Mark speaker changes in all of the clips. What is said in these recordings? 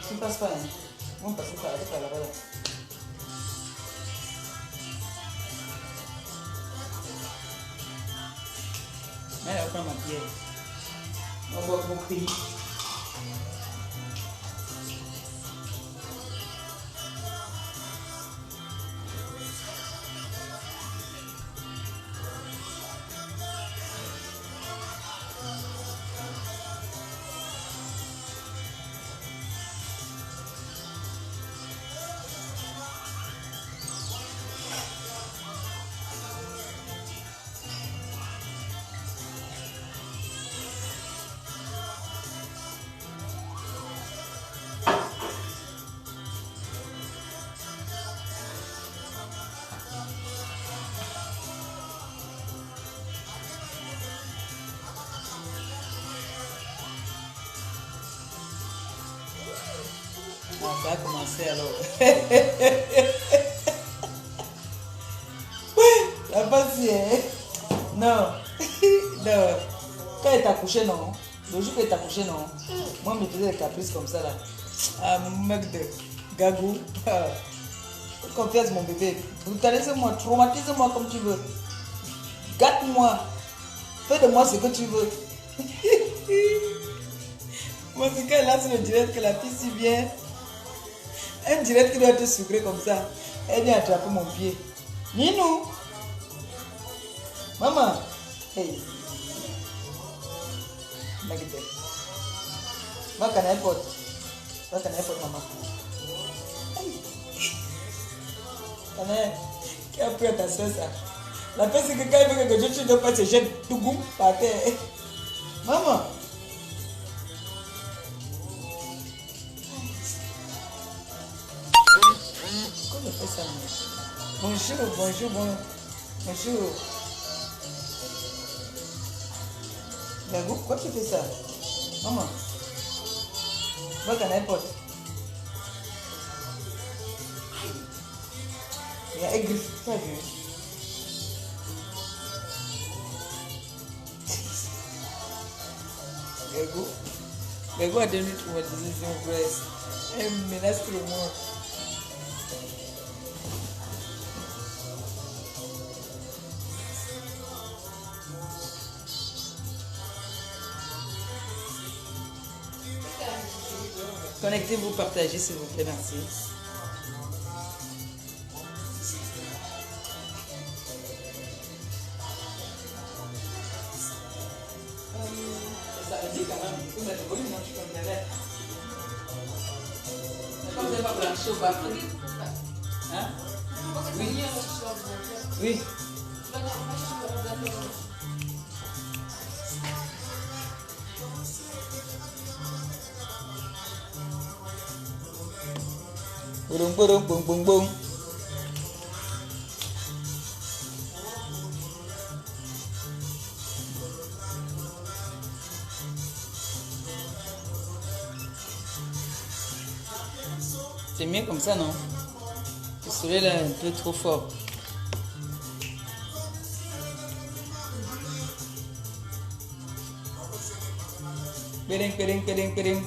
Speaker 1: Tu ne passes pas, hein? On passe pas, elle est pas là-bas. Mais elle va prendre ma bière. On va au pays. Ça a commencé alors. La passe, non. Non. Quand elle t'a couché, non. Le jour qu'elle t'a couché, non. Moi, je me faisais des caprices comme ça là. Ah, mec de gagou. Confiance mon bébé. Brutalisez-moi, traumatisez-moi comme tu veux. Gâte-moi. Fais de moi ce que tu veux. Moi, c'est quand elle lance le direct que la fille si bien. Un direct qui doit être sucré comme ça. Elle vient attraper mon pied. Ninou. Maman. Hey. Magite. Va qu'un iPod. Va qu'un iPod, maman. Qui a pris à ta soeur ça? La paix, c'est que quand il veut que je ne pas se jette tout goût par terre. Maman. Comment on fait ça? Bonjour, bonjour, bonjour. Gagou, pourquoi tu fais ça? Maman. Va qu'un iPod. Il y a aigri, tu as vu? Gagou a donné traumatisation au breast. Elle menace tout le monde. Connectez-vous, partagez s'il vous plaît, merci. Ça veut dire quand même, il faut mettre le volume, non, tu comprends. Comme vous n'avez pas branché au bas. Hein? Oui. Oui. Boum, boum, boum, boum, boum. C'est mieux comme ça, non? Le soleil là est un peu trop fort. Péding, péding, péding, péding.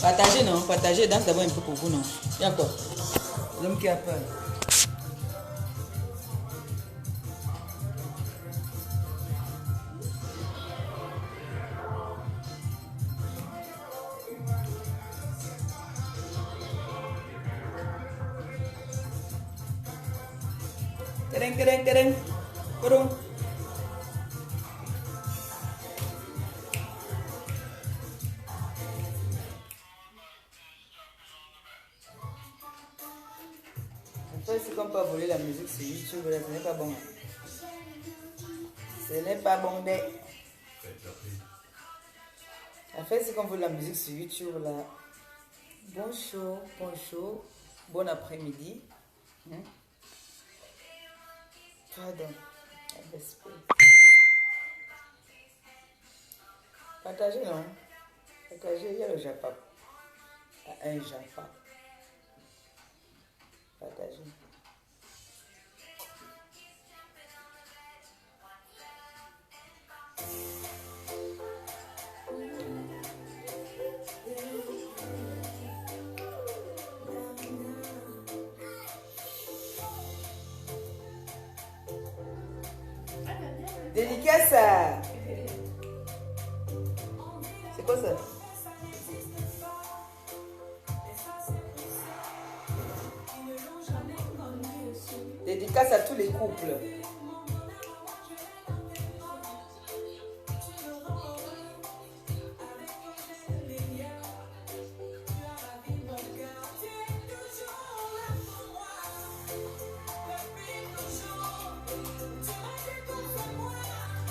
Speaker 1: Partagez, non? Partagez, danse d'abord un peu pour vous, non? Il y a encore l'homme qui a peur. Kereng, kereng, kereng. Kurung. C'est comme pas voler la musique sur YouTube, là, ce n'est pas bon. Ce n'est pas bon, mais. En fait, c'est comme voler la musique sur YouTube, là. Bonjour, bonjour, bon après-midi. Pardon. Respect. Partagez, non? Partagez, il y a le Japon. Un Japon. Partagez. Dédicace à... C'est quoi ça? Dédicace à tous les couples.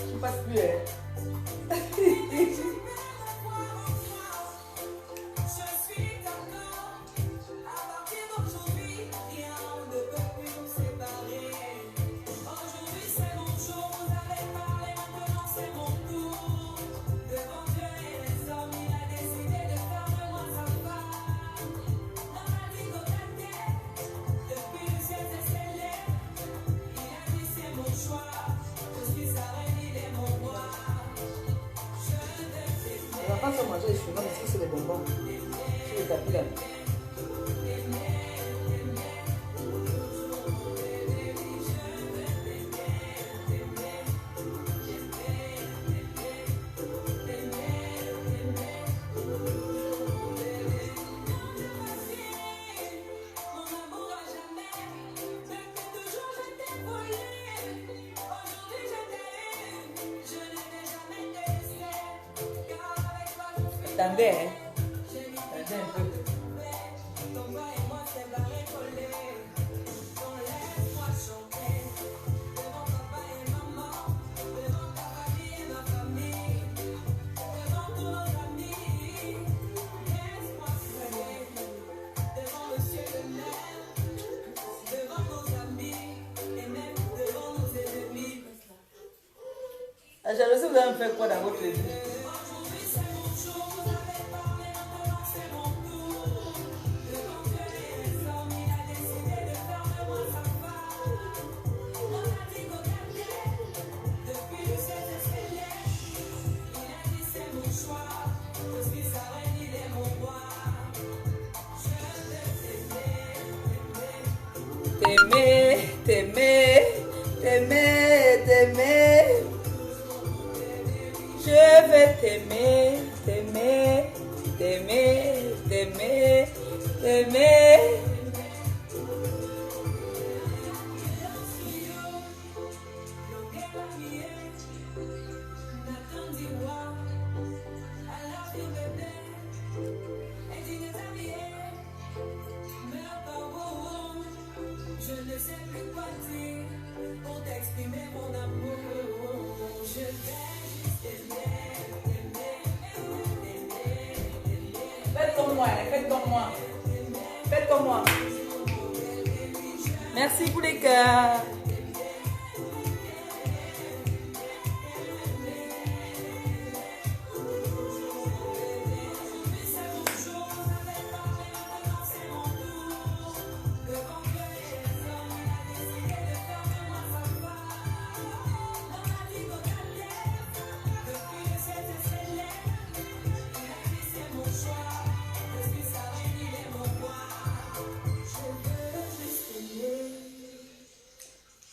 Speaker 1: Je ne passe plus, hein. Les enfants sont mangés les chewing-gums, est-ce que c'est les bonbons? Sur le tapis là. Attendez, hein. Attendez un peu. La jalousie, vous allez faire quoi dans votre vie? T'aimer, t'aimer, t'aimer, t'aimer. Je vais t'aimer, t'aimer, t'aimer, t'aimer, t'aimer.
Speaker 2: Je ne sais plus quoi dire pour t'exprimer mon amour. Je vais juste t'aimer.
Speaker 1: Faites comme moi, faites comme moi. Faites comme moi. Merci pour les cœurs.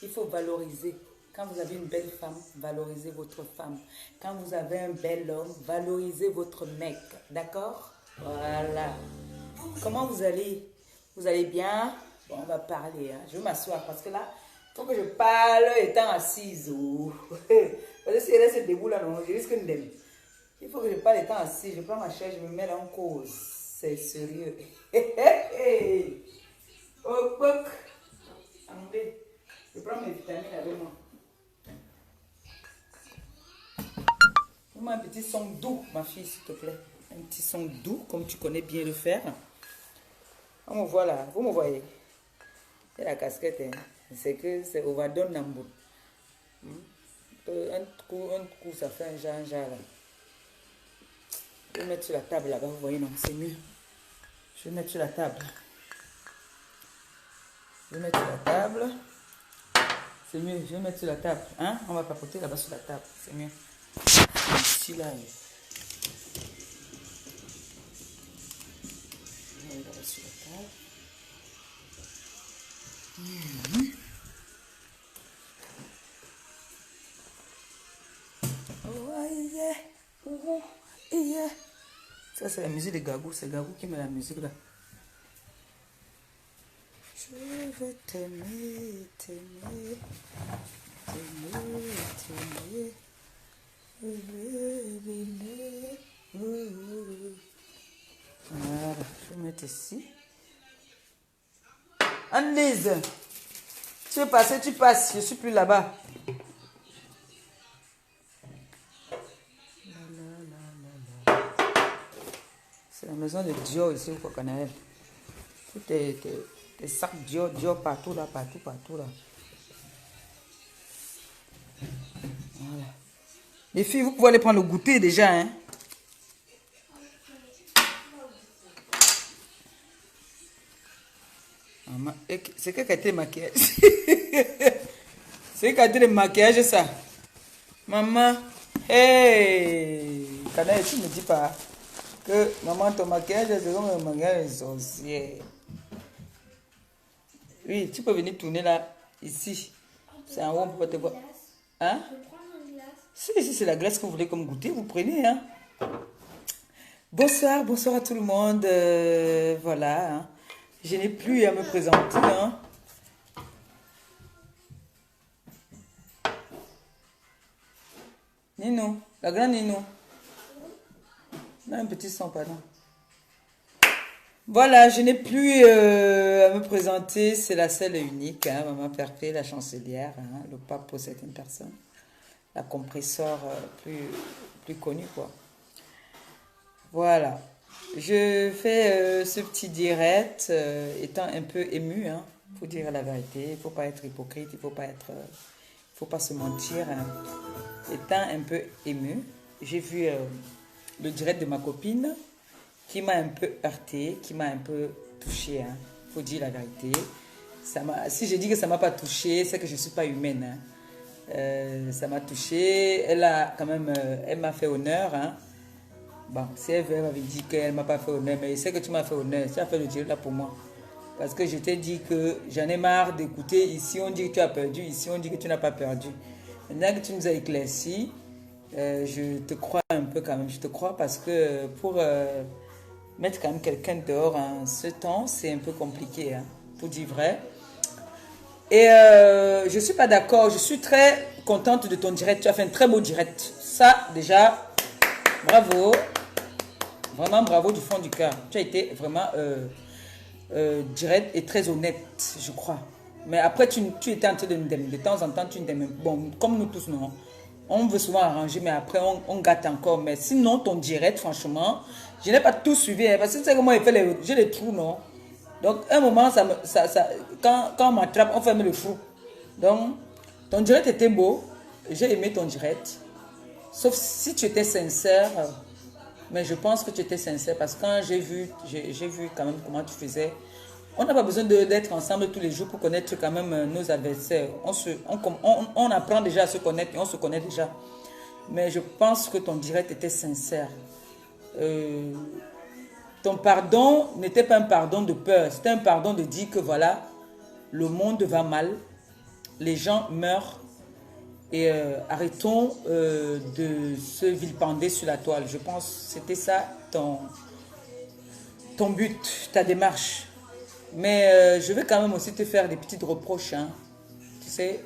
Speaker 1: Il faut valoriser. Quand vous avez une belle femme, valorisez votre femme. Quand vous avez un bel homme, valorisez votre mec. D'accord? Voilà. Comment vous allez? Vous allez bien? Bon, on va parler. Hein. Je vais m'asseoir parce que là, il faut que je parle étant assise. Oh. Parce que si je reste debout là, non, je risque de m'aimer. Il faut que je parle étant assise. Je prends ma chaise, je me mets là en cause. C'est sérieux. Oh, boc. Anglais. Je prends mes vitamines avec moi. Fais-moi un petit son doux, ma fille, s'il te plaît. Un petit son doux, comme tu connais bien le faire. On me voit là, vous me voyez. C'est la casquette, hein. C'est que c'est Overdone Nambour. Un coup, ça fait un genre là. Je vais mettre sur la table là-bas, vous voyez, non, c'est mieux. Je vais mettre sur la table. Je vais mettre sur la table. C'est mieux, je vais mettre sur la table. Hein? On va papoter là-bas sur la table, c'est mieux. Ici, là. Je vais mettre là-bas sur la table. Oh, yeah. Oh, yeah. Ça, c'est la musique de Gagou. C'est Gagou qui met la musique là. Je vais t'aimer, t'aimer, t'aimer, t'aimer. Voilà, je vais mettre ici. Annelise, tu veux passer, tu passes. Je suis plus là-bas. C'est la maison de Dior ici au Coconaël. Tous tes sacs Dior, Dior partout là, partout là. Voilà. Les filles, vous pouvez aller prendre le goûter déjà, hein. C'est quelle qualité de maquillage? C'est quelle qualité de maquillage ça? Maman, hey! Canaël, tu ne me dis pas que maman, ton maquillage, c'est comme un maquillage de sorcière. Oui, tu peux venir tourner là, ici. C'est en haut, on peut te voir. Hein?
Speaker 3: Je peux prendre une glace.
Speaker 1: Si c'est la glace que vous voulez comme goûter, vous prenez, hein. Bonsoir à tout le monde. Voilà, hein. Je n'ai plus à me présenter, hein. Nino, la grande Nino. Non, un petit son, pardon. Voilà, je n'ai plus à me présenter. C'est la seule et unique, hein, Maman Perfait, la chancelière, hein, le pape pour certaines personnes. La compresseur plus connue, quoi. Voilà. Je fais ce petit direct étant un peu ému, hein, pour dire la vérité. Il ne faut pas être hypocrite, il ne faut pas se mentir. Hein. Étant un peu ému, j'ai vu le direct de ma copine qui m'a un peu heurté, qui m'a un peu touchée. Hein. Il faut dire la vérité. Si je dis que ça ne m'a pas touchée, c'est que je ne suis pas humaine. Hein. Ça m'a touchée. Elle a quand même, elle m'a fait honneur. Hein. Bon, si elle m'avait dit qu'elle ne m'a pas fait honneur, mais je sais que tu m'as fait honneur, tu as fait le direct là pour moi. Parce que je t'ai dit que j'en ai marre d'écouter. Ici, on dit que tu as perdu, ici, on dit que tu n'as pas perdu. Maintenant que tu nous as éclairci, je te crois un peu quand même. Je te crois parce que pour mettre quand même quelqu'un dehors en ce temps, c'est un peu compliqué, hein, pour dire vrai. Et je ne suis pas d'accord. Je suis très contente de ton direct. Tu as fait un très beau direct. Ça, déjà, bravo. Vraiment bravo du fond du cœur. Tu as été vraiment direct et très honnête, je crois. Mais après, tu étais en train de nous donner. De temps en temps, tu nous donnes. Bon, comme nous tous, non. On veut souvent arranger, mais après, on gâte encore. Mais sinon, ton direct, franchement, je n'ai pas tout suivi. Hein, parce que tu sais comment j'ai les trous, non? Donc, un moment, quand on m'attrape, on ferme le trou. Donc, ton direct était beau. J'ai aimé ton direct. Sauf si tu étais sincère. Mais je pense que tu étais sincère parce que quand j'ai vu quand même comment tu faisais. On n'a pas besoin d'être ensemble tous les jours pour connaître quand même nos adversaires. On apprend déjà à se connaître et on se connaît déjà. Mais je pense que ton direct était sincère. Ton pardon n'était pas un pardon de peur. C'était un pardon de dire que voilà, le monde va mal, les gens meurent. Et arrêtons de se vilipender sur la toile. Je pense que c'était ça ton but, ta démarche. Mais je vais quand même aussi te faire des petites reproches. Hein. Tu sais,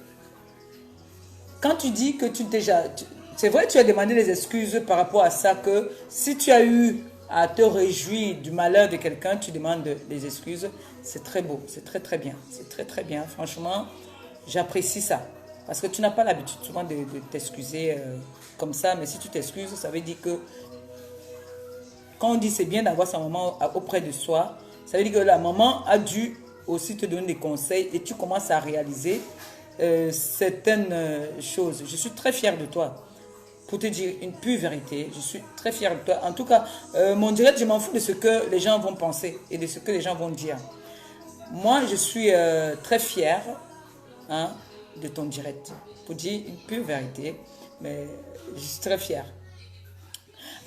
Speaker 1: quand tu dis que tu t'es déjà... C'est vrai que tu as demandé des excuses par rapport à ça, que si tu as eu à te réjouir du malheur de quelqu'un, tu demandes des excuses. C'est très beau, c'est très très bien. C'est très très bien. Franchement, j'apprécie ça. Parce que tu n'as pas l'habitude souvent de t'excuser comme ça. Mais si tu t'excuses, ça veut dire que... Quand on dit c'est bien d'avoir sa maman auprès de soi, ça veut dire que la maman a dû aussi te donner des conseils et tu commences à réaliser certaines choses. Je suis très fière de toi. Pour te dire une pure vérité, je suis très fière de toi. En tout cas, mon direct, je m'en fous de ce que les gens vont penser et de ce que les gens vont dire. Moi, je suis très fière, hein, de ton direct. Pour dire une pure vérité, mais je suis très fière.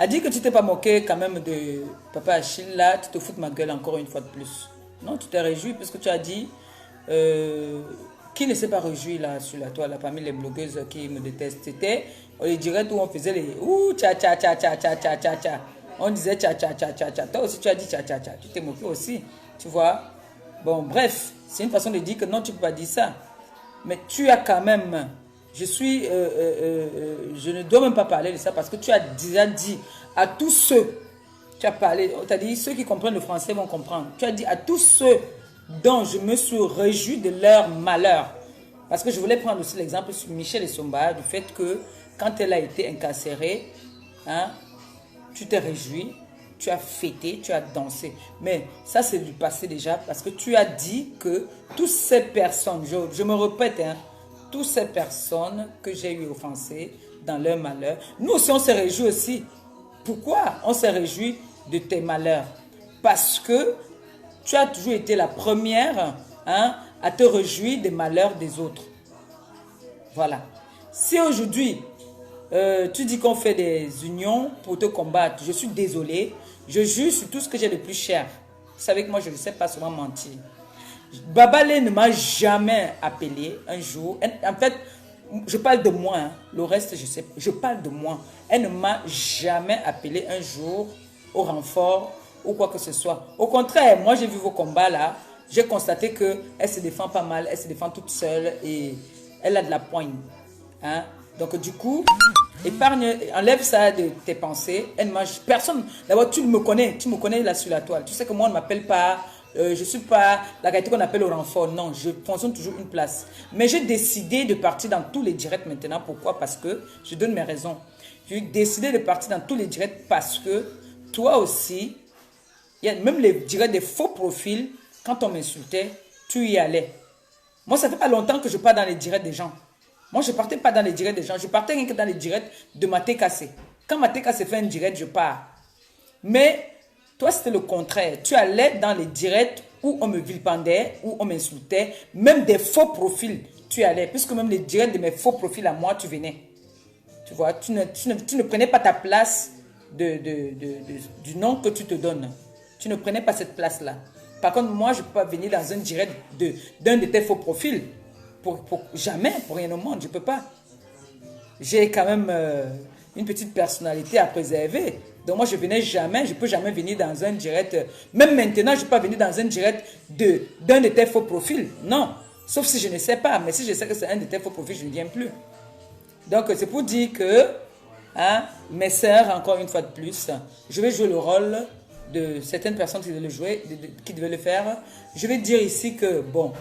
Speaker 1: A dit que tu t'es pas moqué quand même de Papa Achille, là, tu te fous de ma gueule encore une fois de plus. Non, tu t'es réjoui parce que tu as dit, qui ne s'est pas réjoui là sur la toile, là, parmi les blogueuses qui me détestent, c'était les directs où on faisait les ouh, tcha tcha tcha tcha tcha tcha tcha tcha. On disait tcha tcha tcha tcha tcha. Toi aussi tu as dit tcha tcha tcha. Tu t'es moqué aussi, tu vois. Bon, bref, c'est une façon de dire que non, tu ne peux pas dire ça. Mais tu as quand même, je ne dois même pas parler de ça parce que tu as déjà dit à tous ceux, tu as parlé, tu as dit ceux qui comprennent le français vont comprendre. Tu as dit à tous ceux dont je me suis réjoui de leur malheur. Parce que je voulais prendre aussi l'exemple sur Michel Essomba, du fait que quand elle a été incarcérée, hein, tu t'es réjoui, tu as fêté, tu as dansé. Mais ça, c'est du passé déjà, parce que tu as dit que toutes ces personnes, je me répète, hein, toutes ces personnes que j'ai eu offensées dans leur malheur, nous aussi, on s'est réjoui aussi. Pourquoi on s'est réjoui de tes malheurs? Parce que tu as toujours été la première, hein, à te réjouir des malheurs des autres. Voilà. Si aujourd'hui, tu dis qu'on fait des unions pour te combattre, je suis désolée, je jure sur tout ce que j'ai de plus cher. Vous savez que moi, je ne sais pas souvent mentir. Babalé ne m'a jamais appelé un jour. En fait, je parle de moi, hein. Le reste, je sais. Je parle de moi. Elle ne m'a jamais appelé un jour au renfort ou quoi que ce soit. Au contraire, moi, j'ai vu vos combats là. J'ai constaté qu'elle se défend pas mal. Elle se défend toute seule et elle a de la poigne. Hein? Donc, du coup, épargne, enlève ça de tes pensées. Elle ne m'a personne. D'abord, tu me connais là sur la toile. Tu sais que moi, on ne m'appelle pas. Je ne suis pas la qualité qu'on appelle au renfort. Non, je fonctionne toujours une place. Mais j'ai décidé de partir dans tous les directs maintenant. Pourquoi? Parce que je donne mes raisons. J'ai décidé de partir dans tous les directs parce que toi aussi, il y a même les directs des faux profils. Quand on m'insultait, tu y allais. Moi, ça fait pas longtemps que je pars dans les directs des gens. Moi, je ne partais pas dans les directs des gens. Je partais rien que dans les directs de Maté Kassé. Quand Maté Kassé fait un direct, je pars. Mais toi, c'était le contraire. Tu allais dans les directs où on me vilipendait, où on m'insultait. Même des faux profils, tu allais. Puisque même les directs de mes faux profils à moi, tu venais. Tu vois, tu ne prenais pas ta place du nom que tu te donnes. Tu ne prenais pas cette place-là. Par contre, moi, je ne peux pas venir dans un direct d'un de tes faux profils. Jamais, pour rien au monde, je ne peux pas. J'ai quand même une petite personnalité à préserver. Donc moi, je ne peux jamais venir dans un direct. Même maintenant, je ne peux pas venir dans un direct d'un de tes faux profils. Non, sauf si je ne sais pas. Mais si je sais que c'est un de tes faux profils, je ne viens plus. Donc c'est pour dire que, hein, mes sœurs, encore une fois de plus, je vais jouer le rôle de certaines personnes qui devaient le jouer, qui devaient le faire. Je vais dire ici que, bon,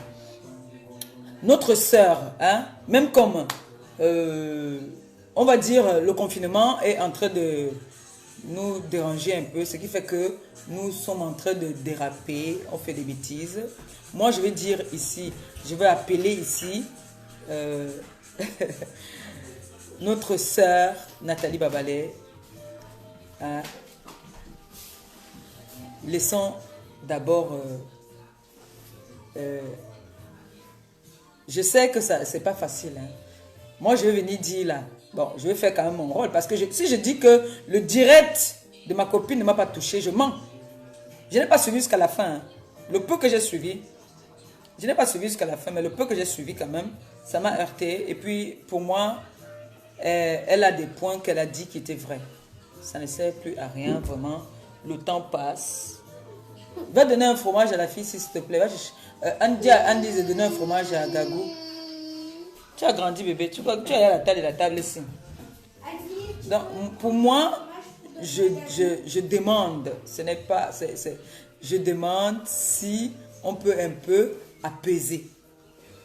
Speaker 1: notre sœur, hein, même comme, on va dire, le confinement est en train de nous déranger un peu, ce qui fait que nous sommes en train de déraper, on fait des bêtises. Moi, je vais dire ici, je vais appeler ici notre sœur Nathalie Babalé. Hein, laissons d'abord... je sais que ça c'est pas facile. Hein. Moi, je vais venir dire là, bon, je vais faire quand même mon rôle. Parce que si je dis que le direct de ma copine ne m'a pas touché, je mens. Je n'ai pas suivi jusqu'à la fin. Hein. Le peu que j'ai suivi, je n'ai pas suivi jusqu'à la fin, mais le peu que j'ai suivi quand même, ça m'a heurté. Et puis, pour moi, elle a des points qu'elle a dit qui étaient vrais. Ça ne sert plus à rien, vraiment. Le temps passe. Va donner un fromage à la fille, s'il te plaît. Andy de donner un fromage à Gagou. Tu as grandi, bébé. Tu as à la taille de la table ici. Donc, pour moi, je demande, ce n'est pas... je demande si on peut un peu apaiser.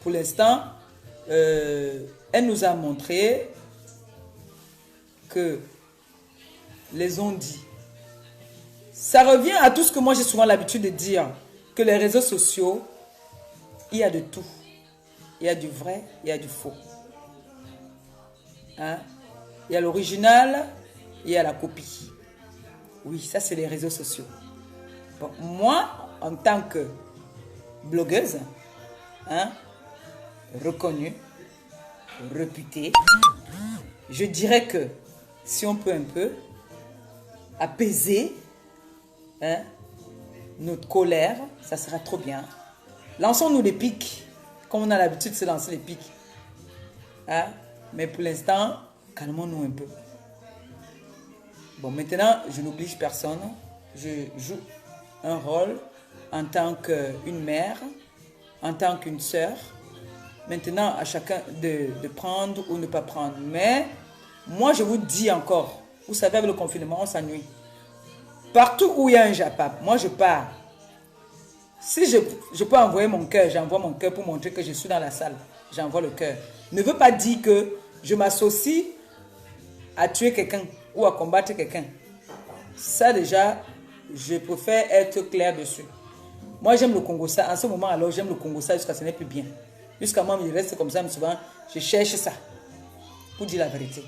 Speaker 1: Pour l'instant, elle nous a montré que les on-dit. Ça revient à tout ce que moi j'ai souvent l'habitude de dire, que les réseaux sociaux, il y a de tout. il y a du vrai, il y a du faux. Hein? Il y a l'original, il y a la copie. Oui, ça c'est les réseaux sociaux. Bon, moi, en tant que blogueuse, hein, reconnue, réputée, je dirais que si on peut un peu apaiser, hein, notre colère, ça sera trop bien. Lançons-nous des pics, comme on a l'habitude de se lancer les pics. Hein? Mais pour l'instant, calmons-nous un peu. Bon, maintenant, je n'oblige personne. Je joue un rôle en tant qu'une mère, en tant qu'une sœur. Maintenant, à chacun de prendre ou ne pas prendre. Mais, moi, je vous dis encore, vous savez, avec le confinement, on s'ennuie. Partout où il y a un Japap, moi, je pars. Si je peux envoyer mon cœur, j'envoie mon cœur pour montrer que je suis dans la salle. J'envoie le cœur. Ne veut pas dire que je m'associe à tuer quelqu'un ou à combattre quelqu'un. Ça déjà, je préfère être clair dessus. Moi, j'aime le Congo-ça. En ce moment, alors, j'aime le Congo-ça jusqu'à ce que ce n'est plus bien. Jusqu'à moi, je reste comme ça, mais souvent, je cherche ça. Pour dire la vérité.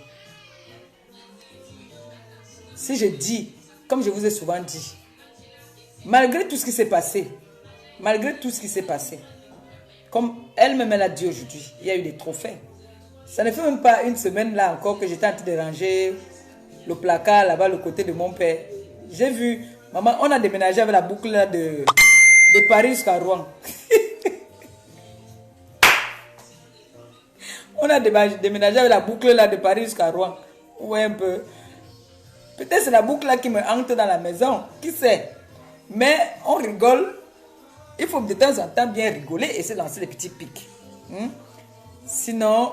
Speaker 1: Si je dis, comme je vous ai souvent dit, malgré tout ce qui s'est passé, comme elle-même elle a dit aujourd'hui, il y a eu des trophées. Ça ne fait même pas une semaine là encore que j'étais en train de ranger le placard là-bas, le côté de mon père. J'ai vu, maman, on a déménagé avec la boucle là de Paris jusqu'à Rouen. On a déménagé avec la boucle là de Paris jusqu'à Rouen. Ouais, un peu. Peut-être c'est la boucle là qui me hante dans la maison. Qui sait? Mais on rigole. Il faut de temps en temps bien rigoler et se lancer des petits pics. Sinon,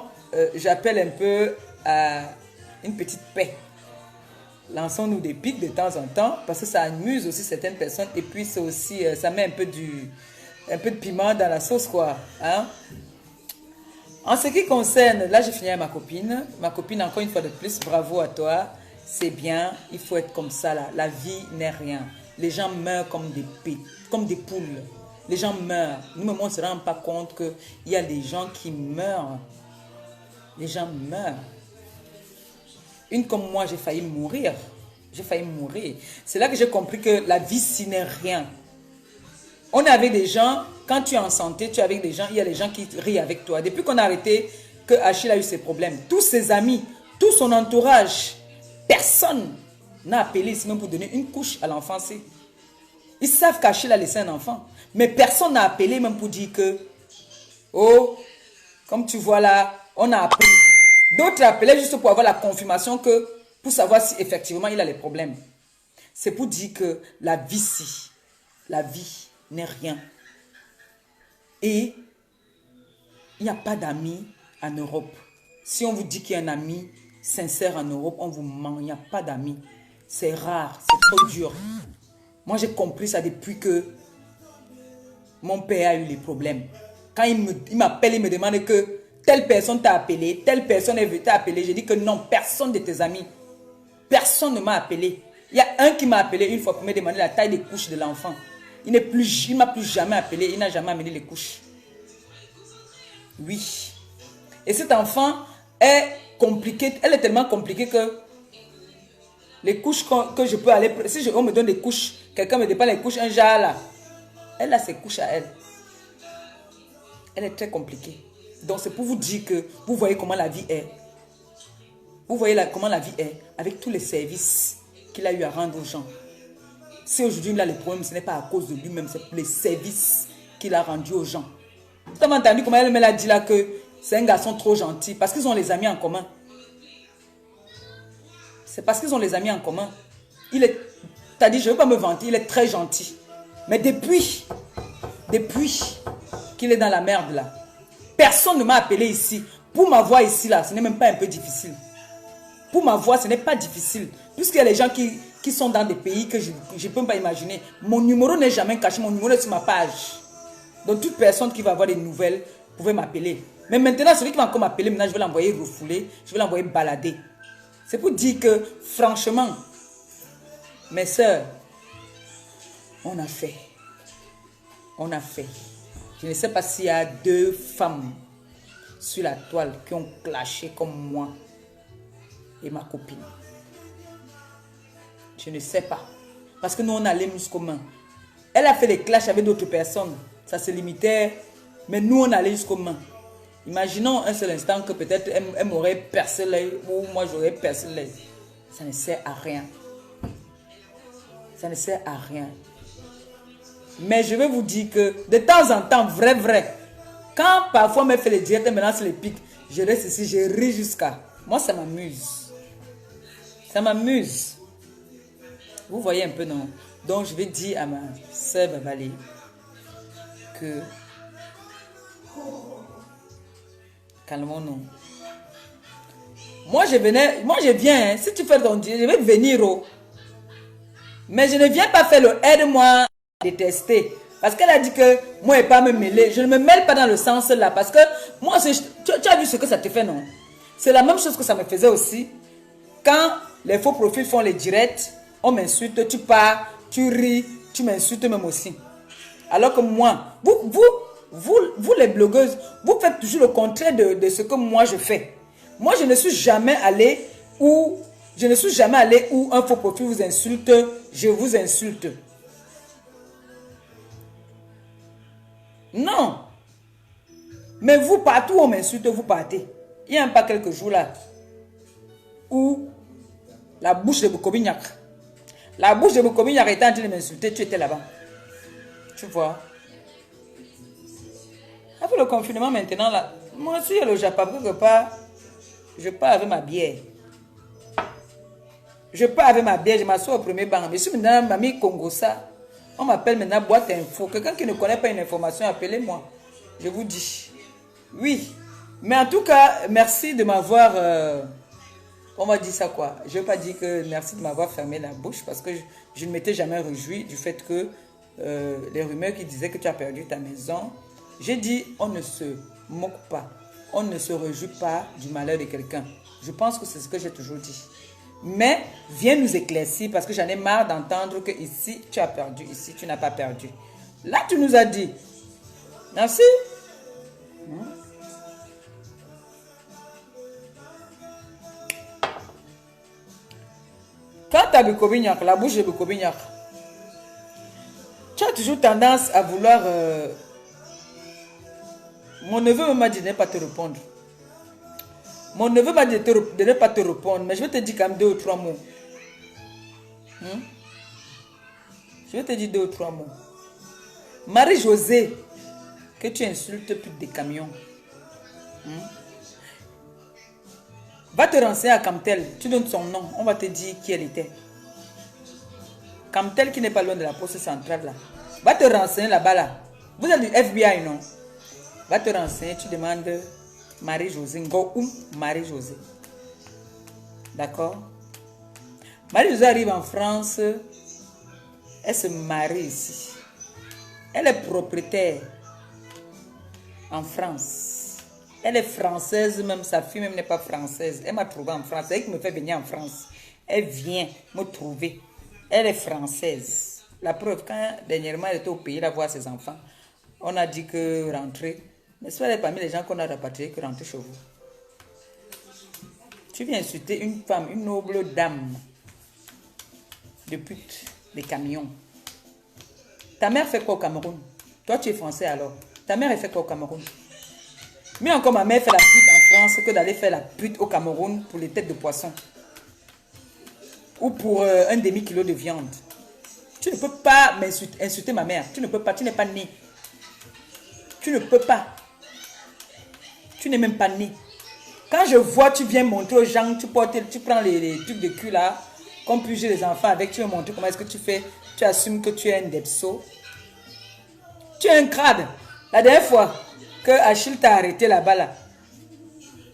Speaker 1: j'appelle un peu à une petite paix. Lançons-nous des pics de temps en temps parce que ça amuse aussi certaines personnes et puis c'est aussi, ça met un peu de piment dans la sauce, quoi. Hein? En ce qui concerne, là j'ai fini avec ma copine. Ma copine, encore une fois de plus, bravo à toi. C'est bien, il faut être comme ça là. La vie n'est rien. Les gens meurent comme des poules. Les gens meurent. Nous-mêmes, on ne se rend pas compte qu'il y a des gens qui meurent. Les gens meurent. Une comme moi, j'ai failli mourir. C'est là que j'ai compris que la vie, ce n'est rien. On est avec des gens, quand tu es en santé, tu es avec des gens, il y a des gens qui rient avec toi. Depuis qu'on a arrêté, que Achille a eu ses problèmes, tous ses amis, tout son entourage, personne n'a appelé sinon pour donner une couche à l'enfant. Ils savent qu'Achille a laissé un enfant. Mais personne n'a appelé même pour dire que, oh, comme tu vois là, on a appris. D'autres appelaient juste pour avoir la confirmation que, pour savoir si effectivement il a les problèmes. C'est pour dire que la vie n'est rien. Et il n'y a pas d'amis en Europe. Si on vous dit qu'il y a un ami sincère en Europe, on vous ment. Il n'y a pas d'amis. C'est rare, c'est trop dur. Moi, j'ai compris ça depuis que mon père a eu les problèmes. Quand il m'appelle, il me demande que telle personne t'a appelé, telle personne est venue t'appeler. J'ai dit que non, personne de tes amis. Personne ne m'a appelé. Il y a un qui m'a appelé une fois pour me demander la taille des couches de l'enfant. Il ne m'a plus jamais appelé, il n'a jamais amené les couches. Oui. Et cet enfant est compliqué, elle est tellement compliquée que les couches que je peux aller... Si on me donne des couches, quelqu'un me dépanne les couches, un jar là. Elle a ses couches à elle. Elle est très compliquée. Donc c'est pour vous dire que vous voyez comment la vie est. Vous voyez comment la vie est avec tous les services qu'il a eu à rendre aux gens. Si aujourd'hui il a les problèmes, ce n'est pas à cause de lui-même, c'est pour les services qu'il a rendus aux gens. Vous avez entendu comment elle a dit là que c'est un garçon trop gentil parce qu'ils ont les amis en commun. C'est parce qu'ils ont les amis en commun. T'as dit, je ne veux pas me vanter, il est très gentil. Mais depuis qu'il est dans la merde là, personne ne m'a appelé ici. Pour m'avoir ici là, ce n'est même pas un peu difficile. Pour m'avoir, ce n'est pas difficile. Puisqu'il y a les gens qui sont dans des pays que je ne peux pas imaginer. Mon numéro n'est jamais caché, mon numéro est sur ma page. Donc toute personne qui va avoir des nouvelles pouvait m'appeler. Mais maintenant, celui qui va encore m'appeler, maintenant je vais l'envoyer refouler, je vais l'envoyer balader. C'est pour dire que, franchement, mes soeurs, on a fait. Je ne sais pas s'il y a 2 femmes sur la toile qui ont clashé comme moi et ma copine. Je ne sais pas. Parce que nous, on a les muscles communs. Elle a fait des clashs avec d'autres personnes. Ça se limitait. Mais nous, on allait jusqu'aux mains. Imaginons un seul instant que peut-être elle m'aurait percé l'œil ou moi j'aurais percé l'œil. Ça ne sert à rien. Ça ne sert à rien. Mais je vais vous dire que de temps en temps, vrai, quand parfois on me fait les directs et maintenant c'est les pics, je reste ici, je ris jusqu'à... Moi, ça m'amuse. Ça m'amuse. Vous voyez un peu, non? Donc, je vais dire à ma sœur Babali que... Calmons-nous. Moi, je viens. Hein. Si tu fais ton Dieu, je vais venir. Oh. Mais je ne viens pas faire le aide-moi à détester. Parce qu'elle a dit que moi, je ne vais pas me mêler. Je ne me mêle pas dans le sens là. Parce que moi, tu as vu ce que ça te fait, non? C'est la même chose que ça me faisait aussi. Quand les faux profils font les directs, on m'insulte, tu pars, tu ris, tu m'insultes même aussi. Alors que moi, vous les blogueuses, vous faites toujours le contraire de ce que moi je fais. Moi, je ne suis jamais allé où un faux profil vous insulte, je vous insulte. Non. Mais vous, partout où on m'insulte, vous partez. Il n'y a pas quelques jours là où la bouche de Bukobignac. La bouche de Bukobignac était en train de m'insulter, tu étais là-bas. Tu vois. Après le confinement maintenant là, moi aussi le Japon quelque part, je pars avec ma bière. Je pars avec ma bière, je m'assois au premier banc. Mais si maintenant mamie Congo ça, on m'appelle maintenant boîte info. Quelqu'un qui ne connaît pas une information, appelez-moi. Je vous dis. Oui. Mais en tout cas, merci de m'avoir... on va dire ça quoi. Je ne veux pas dire que merci de m'avoir fermé la bouche parce que je ne m'étais jamais réjoui du fait que les rumeurs qui disaient que tu as perdu ta maison. J'ai dit, on ne se moque pas. On ne se réjouit pas du malheur de quelqu'un. Je pense que c'est ce que j'ai toujours dit. Mais viens nous éclaircir parce que j'en ai marre d'entendre que ici, tu as perdu, ici, tu n'as pas perdu. Là, tu nous as dit. Merci. Quand tu as Bukobignac, la bouche de Bukobignac, tu as toujours tendance à vouloir... Mon neveu m'a dit de ne pas te répondre. Mon neveu m'a dit de ne pas te répondre, mais je vais te dire quand même 2 ou 3 mots. Je vais te dire 2 ou 3 mots. Marie-Josée, que tu insultes plus des camions. Va te renseigner à Camtel. Tu donnes son nom, on va te dire qui elle était. Camtel qui n'est pas loin de la poste centrale là. Va te renseigner là-bas là. Vous êtes du FBI, non? Va te renseigner, tu demandes Marie-Josée. Ngoum Marie-Josée. D'accord? Marie-Josée arrive en France. Elle se marie ici. Elle est propriétaire en France. Elle est française, même sa fille même n'est pas française. Elle m'a trouvé en France. C'est elle qui me fait venir en France. Elle vient me trouver. Elle est française. La preuve, quand dernièrement elle était au pays là voir ses enfants, on a dit que rentrer. Mais soit parmi les gens qu'on a rapatriés que rentrer chez vous. Tu viens insulter une femme, une noble dame de pute, des camions. Ta mère fait quoi au Cameroun? Toi, tu es français alors. Ta mère, elle fait quoi au Cameroun? Mais encore, ma mère fait la pute en France que d'aller faire la pute au Cameroun pour les têtes de poisson. Ou pour un demi-kilo de viande. Tu ne peux pas insulter ma mère. Tu ne peux pas, tu n'es pas né. Tu ne peux pas. Tu n'es même pas né. Quand je vois, tu viens montrer aux gens, tu prends les trucs de cul là, comme puis j'ai les enfants avec, tu veux montrer comment est-ce que tu fais. Tu assumes que tu es un depso. Tu es un crade. La dernière fois que Achille t'a arrêté là-bas, là,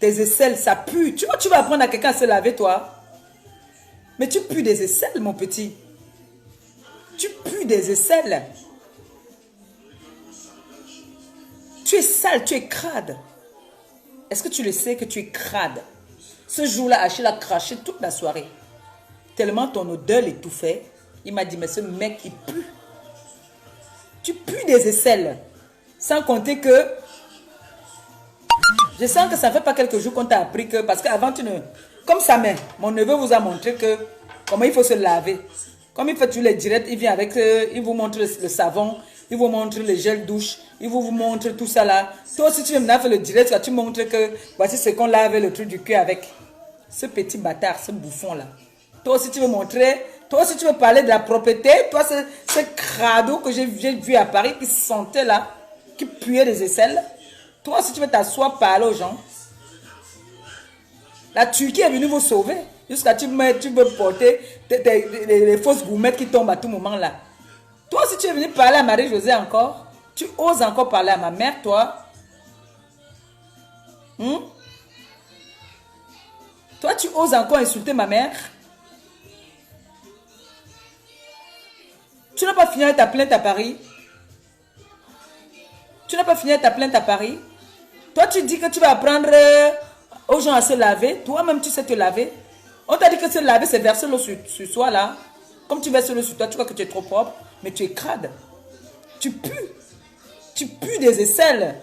Speaker 1: tes aisselles, ça pue. Tu vois, tu vas apprendre à quelqu'un à se laver, toi. Mais tu pues des aisselles, mon petit. Tu pues des aisselles. Tu es sale, tu es crade. Est-ce que tu le sais que tu es crade? Ce jour-là, Achille a craché toute la soirée. Tellement ton odeur l'étouffait. Il m'a dit, mais ce mec, il pue. Tu pues des aisselles. Sans compter que Je sens que ça ne fait pas quelques jours qu'on t'a appris que... Parce qu'avant, tu ne... Comme sa mère, mon neveu vous a montré que... Comment il faut se laver. Comme il fait tous les directs, il vient avec... il vous montre le savon, il vous montre le gel douche, il vous montre tout ça là. Toi aussi, tu viens maintenant faire le direct, tu montres que... Voici ce qu'on lave le truc du cul avec. Ce petit bâtard, ce bouffon là. Toi aussi, tu veux montrer... Toi aussi, tu veux parler de la propreté. Toi, ce crado que j'ai vu à Paris qui sentait là, qui puait des aisselles. Toi aussi, tu veux t'asseoir, parler aux gens. La Turquie est venue vous sauver. Jusqu'à tu veux porter les fausses gourmettes qui tombent à tout moment là. Toi aussi, tu es venu parler à Marie-Josée encore. Tu oses encore parler à ma mère, toi. Toi, tu oses encore insulter ma mère. Tu n'as pas fini avec ta plainte à Paris. Tu n'as pas fini avec ta plainte à Paris. Toi, tu dis que tu vas apprendre aux gens à se laver. Toi-même, tu sais te laver. On t'a dit que se laver, c'est verser l'eau sur soi, là. Comme tu verses l'eau sur toi, tu crois que tu es trop propre. Mais tu es crade. Tu pues. Tu pues des aisselles.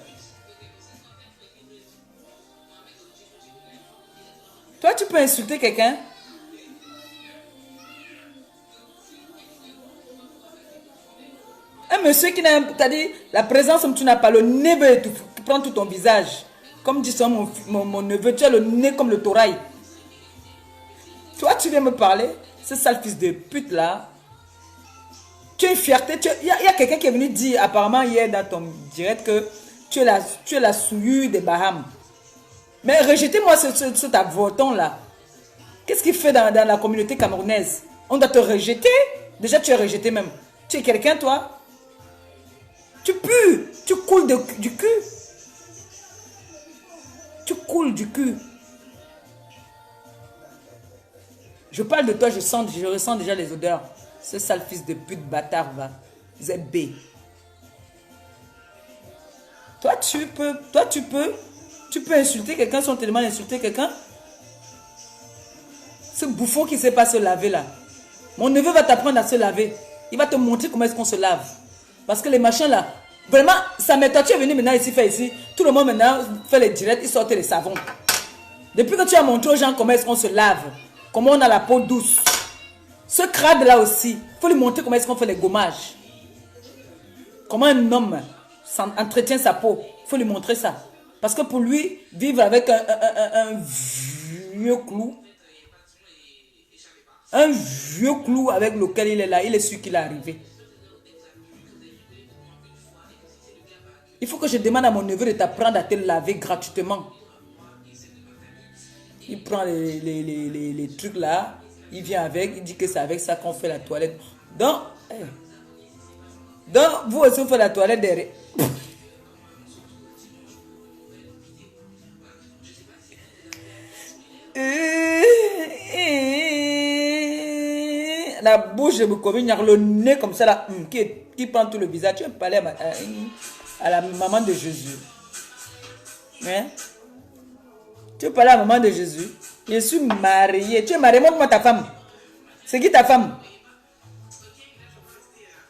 Speaker 1: Toi, tu peux insulter quelqu'un. Un monsieur qui n'a... T'as dit, la présence, tu n'as pas le nez, tu prends tout ton visage. Comme dit ça mon neveu, tu as le nez comme le torail. Toi, tu viens me parler, ce sale fils de pute là. Tu as une fierté. Il y a quelqu'un qui est venu dire apparemment hier dans ton direct que tu es la souillure des Bahamas. Mais rejetez-moi cet avorton là. Qu'est-ce qu'il fait dans la communauté camerounaise? On doit te rejeter. Déjà, tu es rejeté même. Tu es quelqu'un, toi? Tu pues. Tu coules du cul. Tu coules du cul. Je parle de toi, je ressens déjà les odeurs. Ce sale fils de pute bâtard va. ZB. Toi, tu peux insulter quelqu'un sans tellement insulter quelqu'un. Ce bouffon qui ne sait pas se laver là. Mon neveu va t'apprendre à se laver. Il va te montrer comment est-ce qu'on se lave. Parce que les machins là, vraiment, ça m'est toi, tu es venu maintenant ici faire ici. Tout le monde maintenant fait les directs, ils sortent les savons. Depuis que tu as montré aux gens comment est-ce qu'on se lave, comment on a la peau douce. Ce crade là aussi, il faut lui montrer comment est-ce qu'on fait les gommages. Comment un homme entretient sa peau. Il faut lui montrer ça. Parce que pour lui, vivre avec un vieux clou, avec lequel il est là, il est sûr qu'il est arrivé. Il faut que je demande à mon neveu de t'apprendre à te laver gratuitement. Il prend les trucs là, il vient avec, il dit que c'est avec ça qu'on fait la toilette. Donc vous aussi vous faites la toilette derrière. La bouche de Bukovi, le nez comme ça là, qui prend tout le visage. Tu veux parler à la maman de Jésus. Hein? Tu veux parler à la maman de Jésus? Je suis mariée. Tu es mariée, montre-moi ta femme. C'est qui ta femme?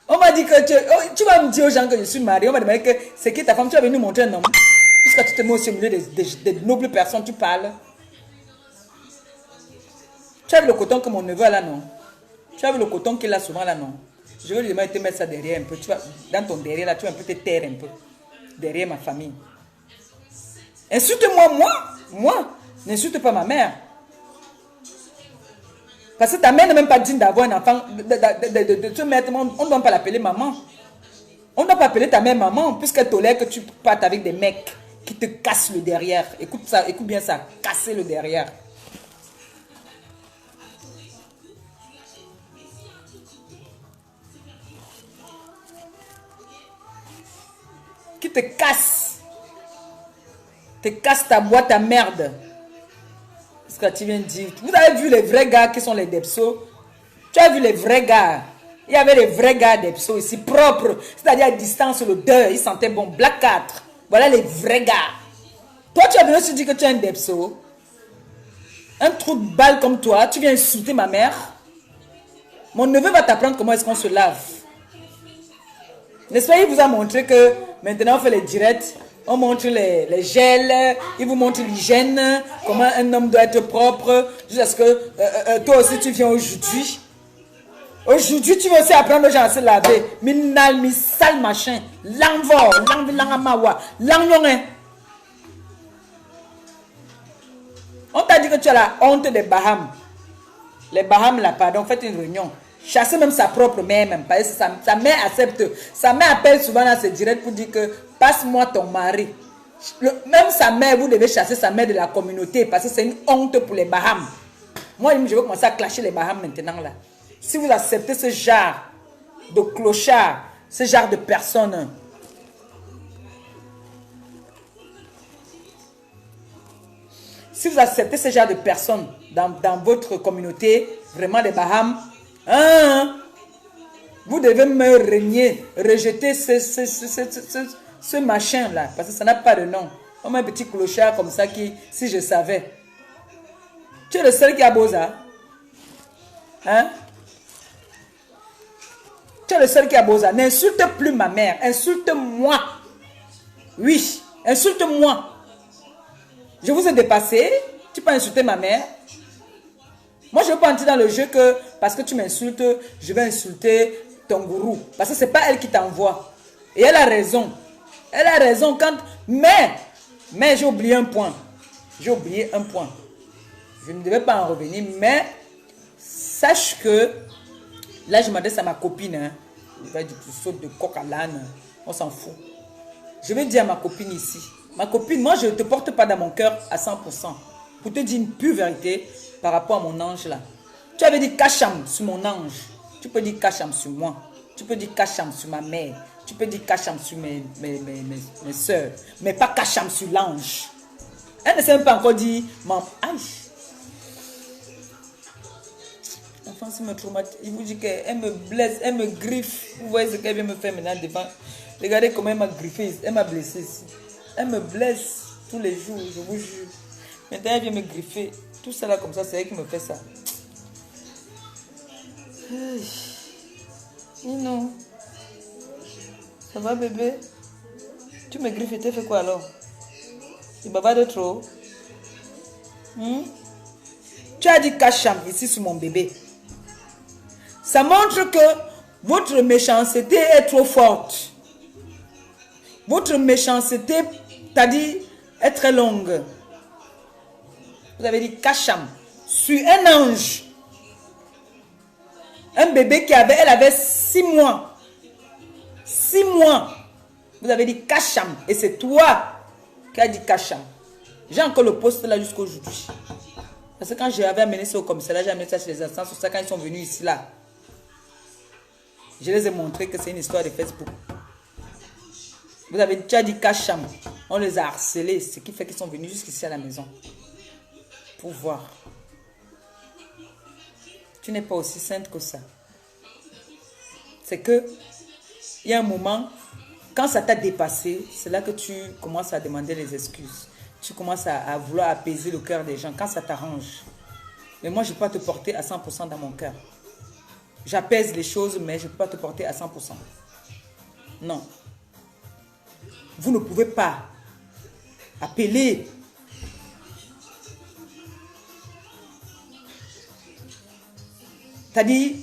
Speaker 1: On m'a dit que tu vas me dire aux gens que je suis mariée. On m'a demandé que c'est qui ta femme? Tu vas venir nous montrer un homme. Puisque tu te mets au milieu des nobles personnes, tu parles. Tu as vu le coton que mon neveu a là, non? Tu as vu le coton qu'il a souvent là, non? Je vais lui demander de te mettre ça derrière un peu. Tu vas, dans ton derrière là, tu vas un peu te taire un peu. Derrière ma famille. Insulte-moi, moi. N'insulte pas ma mère. Parce que ta mère n'est même pas digne d'avoir un enfant, de te mettre. On ne doit pas l'appeler maman. On ne doit pas appeler ta mère maman, puisqu'elle tolère que tu partes avec des mecs qui te cassent le derrière. Écoute ça, écoute bien ça. Casser le derrière. Qui te casse. Te casse ta boîte à merde. Ce que tu viens de dire. Vous avez vu les vrais gars qui sont les Depso? Tu as vu les vrais gars? Il y avait les vrais gars Depso ici, propres. C'est-à-dire à distance, l'odeur, ils sentaient bon. Black 4. Voilà les vrais gars. Toi, tu as venu se dire que tu es un Depso. Un trou de balle comme toi. Tu viens insulter ma mère. Mon neveu va t'apprendre comment est-ce qu'on se lave. N'est-ce pas, il vous a montré que maintenant on fait les directs. On montre les gels, ils vous montrent l'hygiène, comment un homme doit être propre, jusqu'à ce que toi aussi tu viens aujourd'hui. Aujourd'hui, tu veux aussi apprendre aux gens à se laver. Minal, mi sale machin. L'envoi, l'angamawa, l'angnon. On t'a dit que tu as la honte des Bahamas. Les Bahamas, là, pardon, faites une réunion. Chassez même sa propre mère, même. Parce que sa mère accepte. Sa mère appelle souvent dans ses directs pour dire que passe-moi ton mari. Même sa mère, vous devez chasser sa mère de la communauté parce que c'est une honte pour les Bahamas. Moi, je vais commencer à clasher les Bahamas maintenant, là. Si vous acceptez ce genre de clochard, ce genre de personnes, si vous acceptez ce genre de personnes dans votre communauté, vraiment les Bahamas, hein, vous devez me régner, rejeter ce machin-là, parce que ça n'a pas de nom. Comme un petit clochard comme ça qui, si je savais. Tu es le seul qui a beau ça. Hein? Tu es le seul qui a beau ça. N'insulte plus ma mère. Insulte-moi. Oui, insulte-moi. Je vous ai dépassé. Tu peux insulter ma mère. Moi, je ne veux pas entrer dans le jeu que parce que tu m'insultes, je vais insulter ton gourou. Parce que ce n'est pas elle qui t'envoie. Et elle a raison. Elle a raison quand... Mais j'ai oublié un point. J'ai oublié un point. Je ne devais pas en revenir, mais sache que là, je m'adresse à ma copine. Hein. Il va dire, tu sautes de coq à l'âne. On s'en fout. Je vais dire à ma copine ici. Ma copine, moi, je ne te porte pas dans mon cœur à 100%. Pour te dire une pure vérité par rapport à mon ange là. Tu avais dit Kacham sur mon ange. Tu peux dire Kacham sur moi. Tu peux dire Kacham sur ma mère. Tu peux dire Kacham sur mes soeurs. Mais pas Kacham sur l'ange. Elle ne s'est même pas encore dit, aïe. L'enfant, ça me traumatise. Il vous dit qu'elle me blesse, elle me griffe. Vous voyez ce qu'elle vient me faire maintenant devant. Regardez comment elle m'a griffé, elle m'a blessé ici. Elle me blesse tous les jours, je vous jure. Maintenant, elle vient me griffer. Tout ça là comme ça, c'est elle qui me fait ça. Non. Ça va bébé? Tu me griffes et tu fais quoi alors? Tu bavardes trop? Tu as dit Kacham ici sur mon bébé. Ça montre que votre méchanceté est trop forte. Votre méchanceté, t'as dit, est très longue. Vous avez dit Kacham sur un ange. Un bébé elle avait 6 mois. 6 mois. Vous avez dit Kacham. Et c'est toi qui as dit Kacham. J'ai encore le poste là jusqu'à aujourd'hui. Parce que quand j'avais amené ça au commissariat, j'ai amené ça chez les instances. C'est ça quand ils sont venus ici là. Je les ai montré que c'est une histoire de Facebook. Vous avez déjà dit Kacham. On les a harcelés. Ce qui fait qu'ils sont venus jusqu'ici à la maison. Pour voir. Tu n'es pas aussi sainte que ça. C'est que il y a un moment, quand ça t'a dépassé, c'est là que tu commences à demander les excuses. Tu commences à vouloir apaiser le cœur des gens quand ça t'arrange. Mais moi, je ne peux pas te porter à 100% dans mon cœur. J'apaise les choses, mais je ne peux pas te porter à 100%. Non. Vous ne pouvez pas appeler. C'est-à-dire,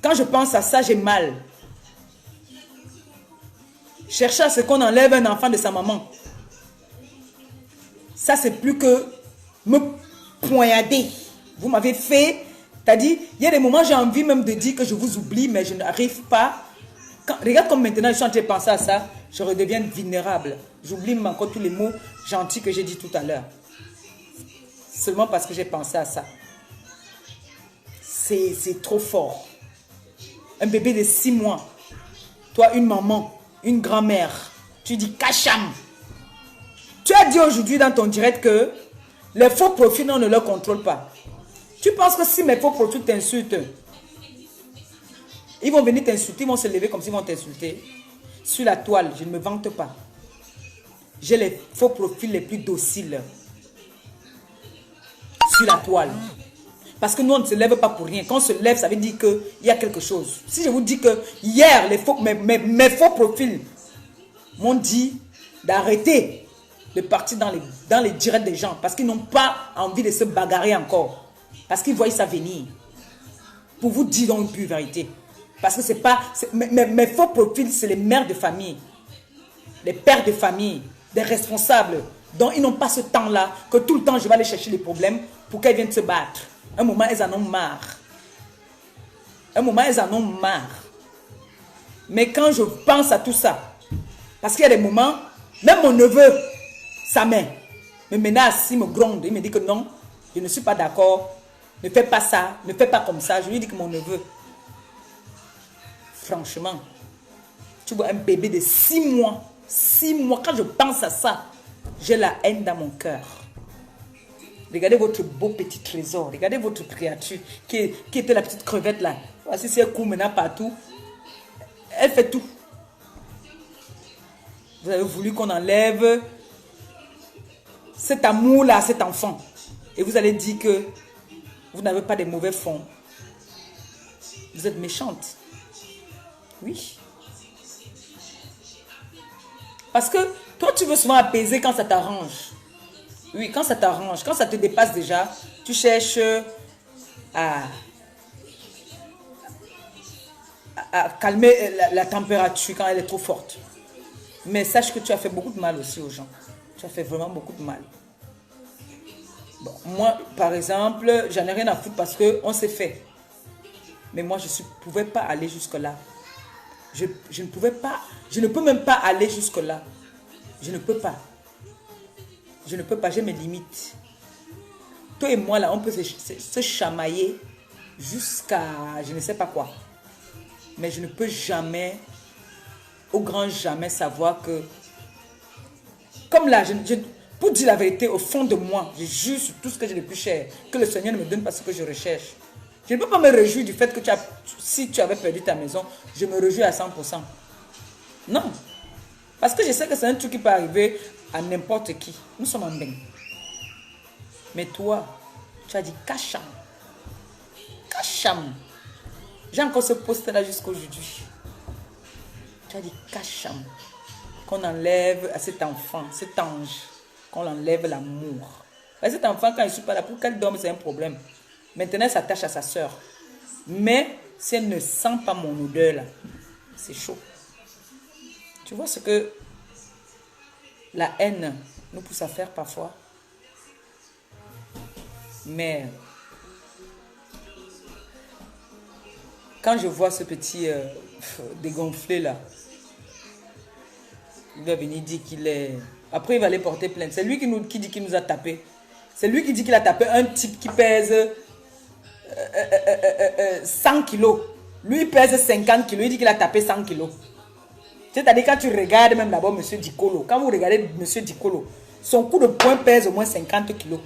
Speaker 1: quand je pense à ça, j'ai mal. Chercher à ce qu'on enlève un enfant de sa maman. Ça, c'est plus que me poignarder. Vous m'avez fait, c'est-à-dire, il y a des moments, j'ai envie même de dire que je vous oublie, mais je n'arrive pas. Regarde comme maintenant, je suis en train de penser à ça, je redeviens vulnérable. J'oublie encore tous les mots gentils que j'ai dit tout à l'heure. Seulement parce que j'ai pensé à ça. C'est trop fort. Un bébé de 6 mois. Toi, une maman, une grand-mère. Tu dis Kacham. Tu as dit aujourd'hui dans ton direct que les faux profils, on ne leur contrôle pas. Tu penses que si mes faux profils t'insultent, ils vont venir t'insulter, ils vont se lever comme s'ils vont t'insulter. Sur la toile, je ne me vante pas. J'ai les faux profils les plus dociles. Sur la toile. Parce que nous, on ne se lève pas pour rien. Quand on se lève, ça veut dire qu'il y a quelque chose. Si je vous dis que hier, mes faux profils m'ont dit d'arrêter de partir dans les directs des gens parce qu'ils n'ont pas envie de se bagarrer encore. Parce qu'ils voient ça venir. Pour vous dire donc une pure vérité. Parce que c'est pas... Mes faux profils, c'est les mères de famille. Les pères de famille. Des responsables. Donc ils n'ont pas ce temps-là que tout le temps je vais aller chercher les problèmes pour qu'elles viennent se battre. Un moment, elles en ont marre. Un moment, elles en ont marre. Mais quand je pense à tout ça, parce qu'il y a des moments, même mon neveu, sa mère, me menace, il me gronde, il me dit que non, je ne suis pas d'accord, ne fais pas ça, ne fais pas comme ça. Je lui dis que mon neveu, franchement, tu vois un bébé de 6 mois, quand je pense à ça, j'ai la haine dans mon cœur. Regardez votre beau petit trésor, regardez votre créature qui était la petite crevette là. Voici si elle court maintenant partout, elle fait tout. Vous avez voulu qu'on enlève cet amour-là à cet enfant. Et vous allez dire que vous n'avez pas de mauvais fonds. Vous êtes méchante. Oui. Parce que toi, tu veux souvent apaiser quand ça t'arrange. Oui, quand ça t'arrange. Quand ça te dépasse déjà, tu cherches à calmer la température quand elle est trop forte. Mais sache que tu as fait beaucoup de mal aussi aux gens. Tu as fait vraiment beaucoup de mal. Bon, moi, par exemple, j'en ai rien à foutre parce qu'on s'est fait. Mais moi, je ne pouvais pas aller jusque-là. Je ne pouvais pas, je ne peux même pas aller jusque-là. Je ne peux pas. Je ne peux pas, j'ai mes limites. Toi et moi, là, on peut se chamailler jusqu'à je ne sais pas quoi. Mais je ne peux jamais, au grand jamais, savoir que... Comme là, pour dire la vérité, au fond de moi, je jure sur tout ce que j'ai de plus cher, que le Seigneur ne me donne pas ce que je recherche. Je ne peux pas me réjouir du fait que si tu avais perdu ta maison, je me réjouis à 100%. Non. Parce que je sais que c'est un truc qui peut arriver à n'importe qui. Nous sommes en bain. Mais toi, tu as dit Kacham. Kacham. J'ai encore ce poste-là jusqu'aujourd'hui. Tu as dit Kacham. Qu'on enlève à cet enfant, cet ange, qu'on enlève l'amour. Cet enfant, quand il ne suis pas là, pour qu'elle dorme, c'est un problème. Maintenant, elle s'attache à sa soeur. Mais si elle ne sent pas mon odeur, là, c'est chaud. Tu vois ce que la haine nous pousse à faire parfois? Mais quand je vois ce petit dégonflé là, il va venir dire qu'il est... Après, il va aller porter plainte. C'est lui qui dit qu'il nous a tapé. C'est lui qui dit qu'il a tapé un type qui pèse 100 kilos. Lui, il pèse 50 kilos. Il dit qu'il a tapé 100 kilos. C'est-à-dire, quand tu regardes même d'abord M. Dikolo, quand vous regardez M. Dikolo, son coup de poing pèse au moins 50 kilos.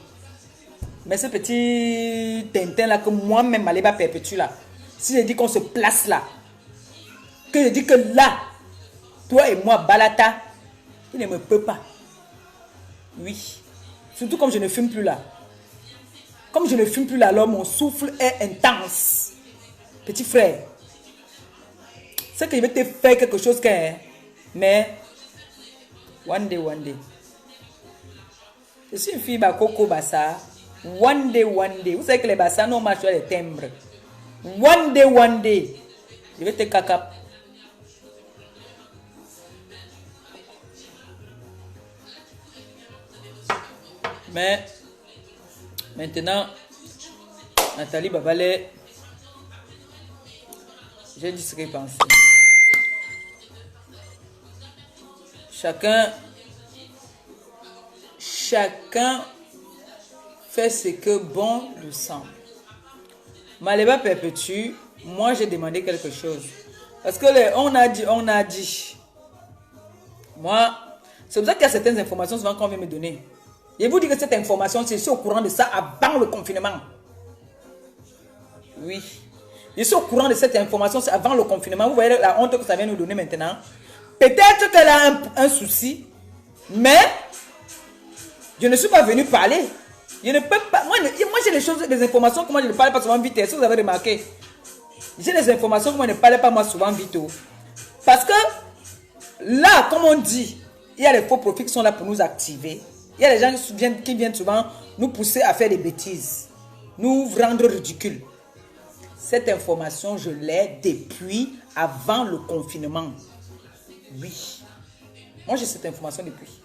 Speaker 1: Mais ce petit Tintin-là, que moi-même, Maléba perpétue là, si je dis qu'on se place là, que je dis que là, toi et moi, Balata, il ne me peut pas. Oui. Surtout comme je ne fume plus là. Comme je ne fume plus là, alors mon souffle est intense. Petit frère. C'est que je vais te faire quelque chose que... Mais... One day. Je suis une fille Bakoko Bassa. One day. Vous savez que les Bassa n'ont pas choisi les timbres. One day. Je vais te caca. Mais maintenant, Nathalie Babalé, j'ai dit ce qu'il pensait. Chacun fait ce que bon lui semble. Maléba perpétue, moi j'ai demandé quelque chose. Parce que on a dit. Moi, c'est pour ça qu'il y a certaines informations souvent qu'on vient me donner. Et vous dites que cette information, je suis au courant de ça avant le confinement. Oui. Je suis au courant de cette information avant le confinement. Vous voyez la honte que ça vient nous donner maintenant. Peut-être qu'elle a un souci, mais je ne suis pas venu parler. Je ne peux pas. Moi j'ai des informations que moi je ne parle pas souvent vite. Est-ce que vous avez remarqué? J'ai des informations que moi je ne parle pas moi souvent vite. Parce que là, comme on dit, il y a les faux profils qui sont là pour nous activer. Il y a les gens qui viennent souvent nous pousser à faire des bêtises, nous rendre ridicules. Cette information, je l'ai depuis avant le confinement. Oui. Moi, j'ai cette information depuis.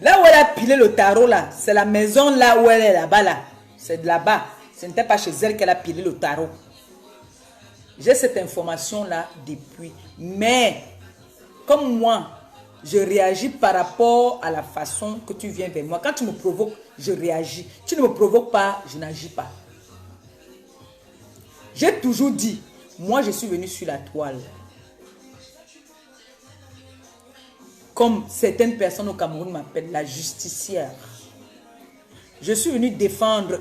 Speaker 1: Là où elle a pilé le tarot, là, c'est la maison là où elle est là-bas, là. C'est de là-bas. Ce n'était pas chez elle qu'elle a pilé le tarot. J'ai cette information-là depuis. Mais, comme moi, je réagis par rapport à la façon que tu viens vers moi. Quand tu me provoques, je réagis. Tu ne me provoques pas, je n'agis pas. J'ai toujours dit, moi je suis venu sur la toile. Comme certaines personnes au Cameroun m'appellent la justicière. Je suis venu défendre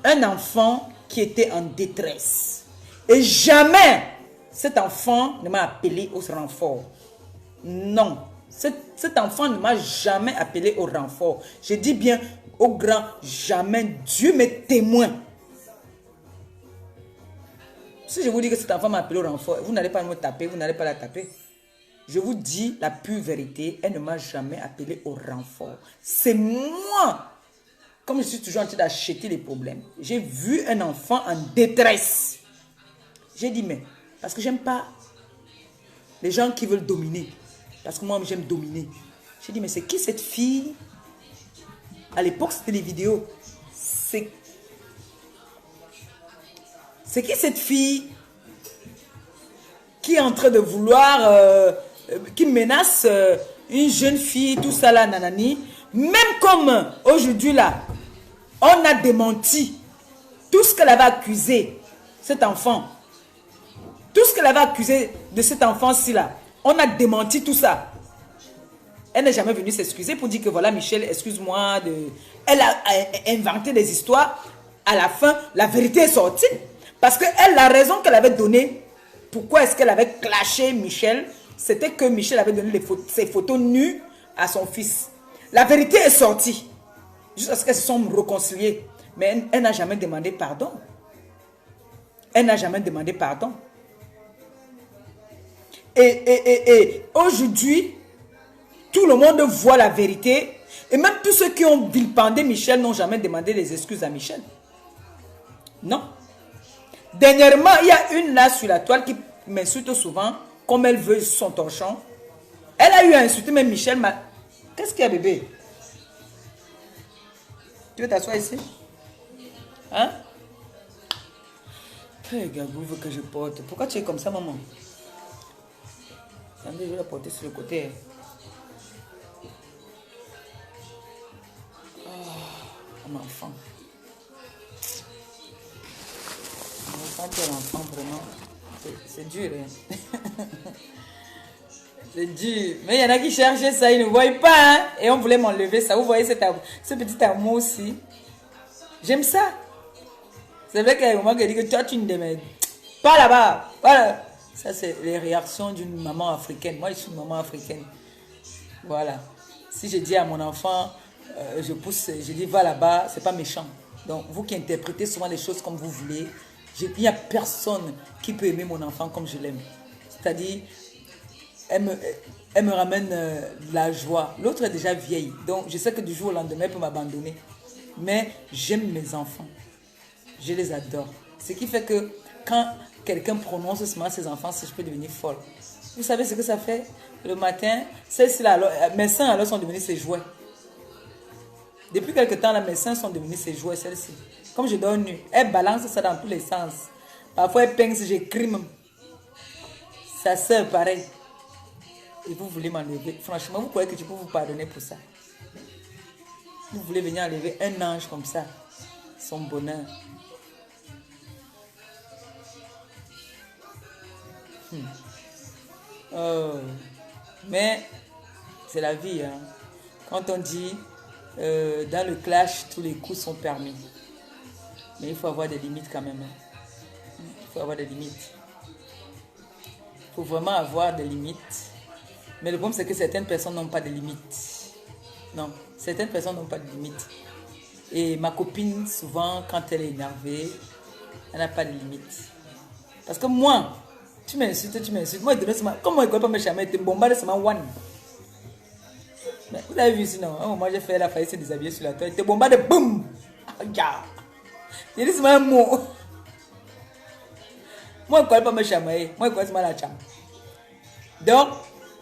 Speaker 1: un enfant qui était en détresse. Et jamais cet enfant ne m'a appelé au renfort. Non. Cet enfant ne m'a jamais appelé au renfort. Je dis bien au grand jamais. Dieu m'est témoin. Si je vous dis que cet enfant m'a appelé au renfort, vous n'allez pas me taper, vous n'allez pas la taper. Je vous dis la pure vérité, elle ne m'a jamais appelé au renfort. C'est moi. Comme je suis toujours en train d'acheter les problèmes. J'ai vu un enfant en détresse. J'ai dit, mais, parce que j'aime pas les gens qui veulent dominer. Parce que moi, j'aime dominer. J'ai dit, mais c'est qui cette fille? À l'époque, c'était les vidéos. C'est qui cette fille qui est en train de vouloir, qui menace une jeune fille, tout ça là, nanani. Même comme aujourd'hui là, on a démenti tout ce qu'elle avait accusé, cet enfant. Tout ce qu'elle avait accusé de cet enfant-ci là, on a démenti tout ça. Elle n'est jamais venue s'excuser pour dire que voilà, Michel, excuse-moi. Elle a inventé des histoires. À la fin, la vérité est sortie. Parce que elle, la raison qu'elle avait donnée, pourquoi est-ce qu'elle avait clashé Michel, c'était que Michel avait donné ses photos nues à son fils. La vérité est sortie. Jusqu'à ce qu'elles se sont réconciliées. Mais elle n'a jamais demandé pardon. Elle n'a jamais demandé pardon. Et aujourd'hui, tout le monde voit la vérité. Et même tous ceux qui ont vilipendé Michel n'ont jamais demandé des excuses à Michel. Non. Dernièrement, il y a une là sur la toile qui m'insulte souvent, comme elle veut son torchon. Elle a eu à insulter même Michel. Qu'est-ce qu'il y a, bébé? Tu veux t'asseoir ici? Hein? Hey, Gagou veut que je porte. Pourquoi tu es comme ça, maman? Attendez, je vais la porter sur le côté. Oh, mon enfant. Quand tu es l'enfant, vraiment, c'est dur. Hein? C'est dur. Mais il y en a qui cherchaient ça, ils ne voient pas. Hein? Et on voulait m'enlever ça. Vous voyez ce petit amour aussi. J'aime ça. C'est vrai qu'il y a un moment qui dit que toi, tu ne demandes pas là-bas. Voilà. Ça, c'est les réactions d'une maman africaine. Moi, je suis une maman africaine. Voilà. Si je dis à mon enfant, je pousse, je dis va là-bas, c'est pas méchant. Donc, vous qui interprétez souvent les choses comme vous voulez, il n'y a personne qui peut aimer mon enfant comme je l'aime. C'est-à-dire, elle me ramène de la joie. L'autre est déjà vieille. Donc, je sais que du jour au lendemain, elle peut m'abandonner. Mais j'aime mes enfants. Je les adore. Ce qui fait que quand quelqu'un prononce ce mot à ses enfants, je peux devenir folle. Vous savez ce que ça fait? Le matin, mes seins alors sont devenus ses jouets. Depuis quelque temps, là, mes seins sont devenus ses jouets, celle-ci. Comme je dors nu, elle balance ça dans tous les sens. Parfois, elle pince, j'écris même. Sa sœur, pareil. Et vous voulez m'enlever. Franchement, vous croyez que je peux vous pardonner pour ça? Vous voulez venir enlever un ange comme ça? Son bonheur. Mais c'est la vie. Hein. Quand on dit dans le clash, tous les coups sont permis. Mais il faut avoir des limites quand même. Hein. Il faut avoir des limites. Il faut vraiment avoir des limites. Mais le problème, c'est que certaines personnes n'ont pas de limites. Non, certaines personnes n'ont pas de limites. Et ma copine, souvent, quand elle est énervée, elle n'a pas de limites. Parce que moi, Tu m'insultes. Moi, comment il ne peut pas me charmer? Tu me bombardes seulement one. Mais vous avez vu sinon, à un moment j'ai fait la faillite, s'est déshabillé sur la toile. Tu te bombardes, boum! Il dit seulement un mot. Moi, il ne peut pas me charmer. Moi, il connaît seulement la charme. Donc,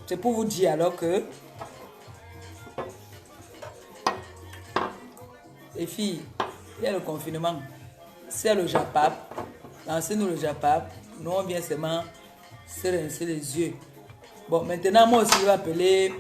Speaker 1: c'est pour vous dire alors que les filles, il y a le confinement. C'est le Japap. Lancez-nous le Japap. Nous, on vient seulement se rincer les yeux. Bon, maintenant, moi aussi, je vais appeler.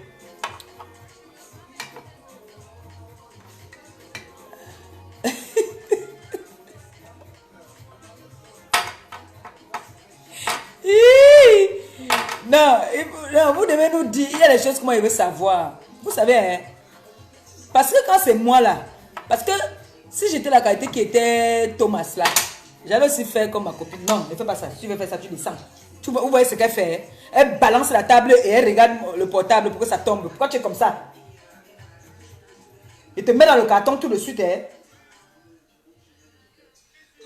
Speaker 1: Non, vous devez nous dire. Il y a des choses que moi, je veux savoir. Vous savez, hein? Parce que quand c'est moi là, parce que si j'étais la qualité qui était Thomas là, j'allais aussi faire comme ma copine. Non, ne fais pas ça. Si tu veux faire ça, tu descends. Vous voyez ce qu'elle fait? Elle balance la table et elle regarde le portable pour que ça tombe. Pourquoi tu es comme ça? Et te met dans le carton tout de suite. Hein?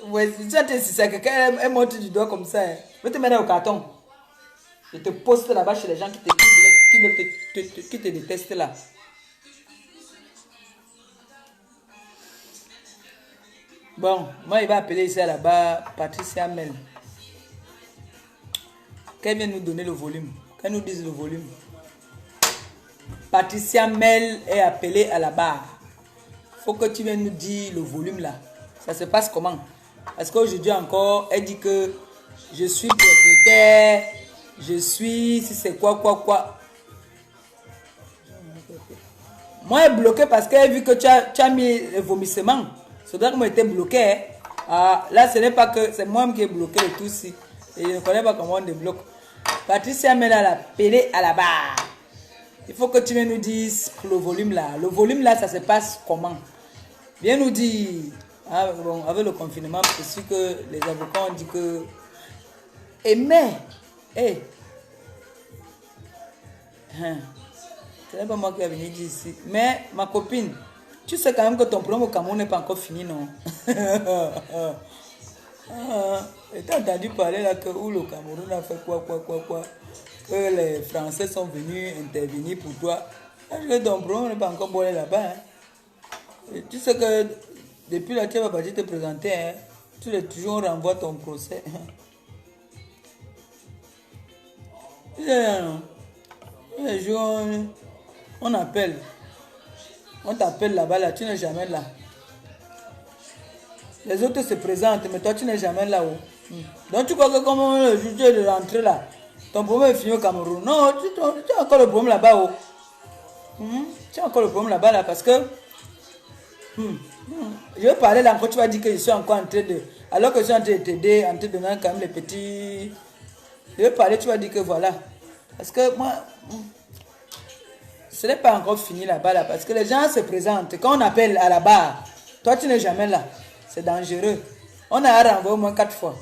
Speaker 1: Ouais, si c'est quelqu'un, elle monte du doigt comme ça. Hein? Je vais te mettre dans le carton. Je te poste là-bas chez les gens qui te détestent là. Bon, moi il va appeler ici là-bas Patricia Mel. Qu'elle vient nous donner le volume. Qu'elle nous dise le volume. Patricia Mel est appelée à la barre. Faut que tu viennes nous dire le volume là. Ça se passe comment? Parce qu'aujourd'hui encore, elle dit que je suis propriétaire. Je suis, si c'est quoi. Moi, elle est bloquée parce qu'elle a vu que tu as mis le vomissement. C'est donc que moi, j'étais bloqué. Hein. Ah, là, ce n'est pas que c'est moi qui ai bloqué le tout ici. Et je ne connais pas comment on débloque. Patricia mène à la pelée à la barre. Il faut que tu viennes nous dises le volume là. Le volume là, ça se passe comment? Viens nous dire. Ah, bon, avec le confinement, c'est sûr que les avocats ont dit que. Et mais. Hey. Ce n'est pas moi qui vais venir dire ici. Mais ma copine, tu sais quand même que ton problème au Cameroun n'est pas encore fini, non? Et tu as entendu parler là que où le Cameroun a fait quoi? Que les Français sont venus intervenir pour toi. Parce que ton problème n'est pas encore bolé là-bas. Hein? Et tu sais que depuis là, tu vas partir te présenter. Hein? Tu les toujours renvoies ton procès. Les jours, on appelle. On t'appelle là-bas, là, tu n'es jamais là. Les autres se présentent, mais toi, tu n'es jamais là-haut. Donc, tu crois que comme le juge de rentrer là, ton problème est fini au Cameroun. Non, tu as encore le problème là-bas. Tu as encore le problème là-bas, là, parce que... je vais parler là encore, tu vas dire que je suis encore en train de... Alors que je suis en train de t'aider, en train de donner quand même les petits... Je vais parler, tu vas dire que voilà. Parce que moi... ce n'est pas encore fini là-bas, là, parce que les gens se présentent. Quand on appelle à la barre, toi tu n'es jamais là. C'est dangereux. On a renvoyé au moins 4 fois.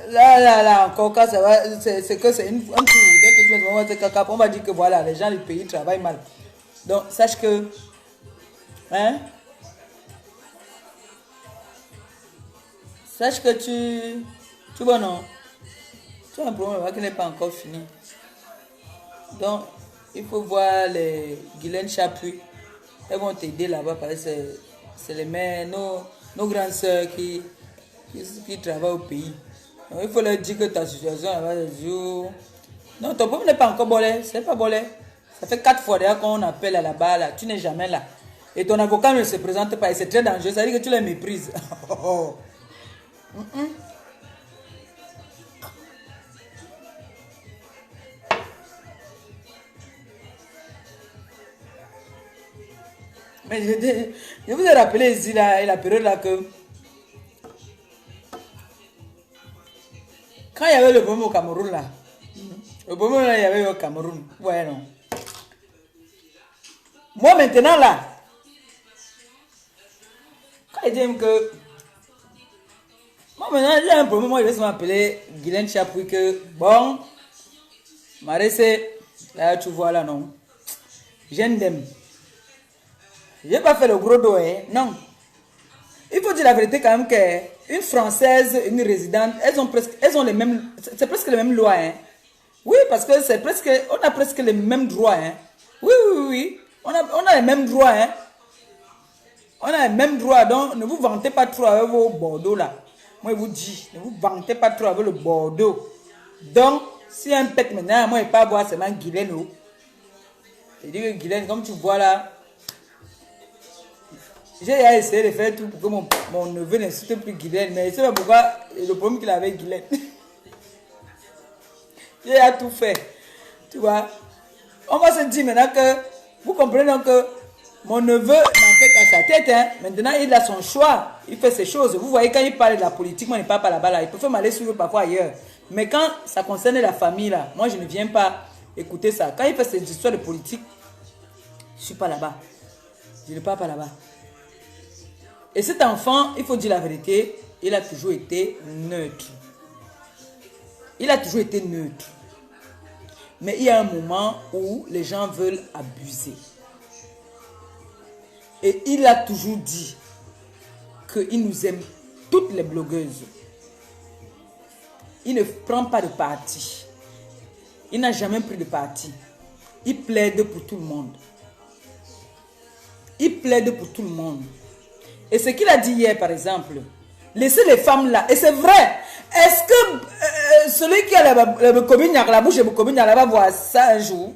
Speaker 1: Là, encore, quand ça va, c'est que c'est un tour. Dès que tu vas te caca, on va dire que voilà, les gens du pays travaillent mal. Donc, sache que... Hein? Sache que tu vois, non? Tu as un problème là, qui n'est pas encore fini. Donc, il faut voir les Guylaine Chapuis. Elles vont t'aider là-bas parce que c'est les mères, nos grandes soeurs qui travaillent au pays. Donc, il faut leur dire que ta situation là-bas, non, ton problème n'est pas encore bolé. Ce n'est pas bolé. Ça fait 4 fois d'ailleurs qu'on appelle à la barre là. Tu n'es jamais là. Et ton avocat ne se présente pas. Et c'est très dangereux. Ça veut dire que tu les méprises. Mais je vous ai rappelé ici, là, la période là que quand il y avait le problème au Cameroun là, le problème là, il y avait au Cameroun. Ouais, non. Moi maintenant là, quand il dit que moi maintenant j'ai un problème, moi je vais m'appeler Guylaine Chapuis que bon, Marissé, là tu vois là non, j'aime. Je n'ai pas fait le gros dos, hein? Non. il faut dire la vérité quand même qu'une Française, une résidente, elles ont les mêmes, c'est presque les mêmes lois, hein. Oui, parce que c'est presque, on a presque les mêmes droits, hein. Oui, oui, oui, oui. On a les mêmes droits, hein. On a les mêmes droits, donc ne vous vantez pas trop avec vos Bordeaux là. Moi, je vous dis, ne vous vantez pas trop avec le Bordeaux. Donc, si un pet maintenant, moi, je ne vais pas voir seulement Guylaine. Oh. Je dis que Guylaine, comme tu vois là, j'ai essayé de faire tout pour que mon neveu n'insulte plus Guylaine, mais je ne sais pas pourquoi le problème qu'il avait avec Guylaine. J'ai tout fait. Tu vois. On va se dire maintenant que, vous comprenez donc que mon neveu n'en fait qu'à sa tête. Hein. Maintenant, il a son choix. Il fait ses choses. Vous voyez, quand il parle de la politique, moi, je ne parle pas là-bas. Là. Il peut faire m'aller suivre parfois ailleurs. Mais quand ça concerne la famille, là, moi, je ne viens pas écouter ça. Quand il fait ses histoires de politique, je ne suis pas là-bas. Je ne parle pas là-bas. Et cet enfant, il faut dire la vérité, il a toujours été neutre. Il a toujours été neutre. Mais il y a un moment où les gens veulent abuser. Et il a toujours dit qu'il nous aime, toutes les blogueuses. Il ne prend pas de parti. Il n'a jamais pris de parti. Il plaide pour tout le monde. Il plaide pour tout le monde. Et ce qu'il a dit hier, par exemple, laissez les femmes là. Et c'est vrai. Est-ce que celui qui a la bouche de Bokobignac va voir ça un jour?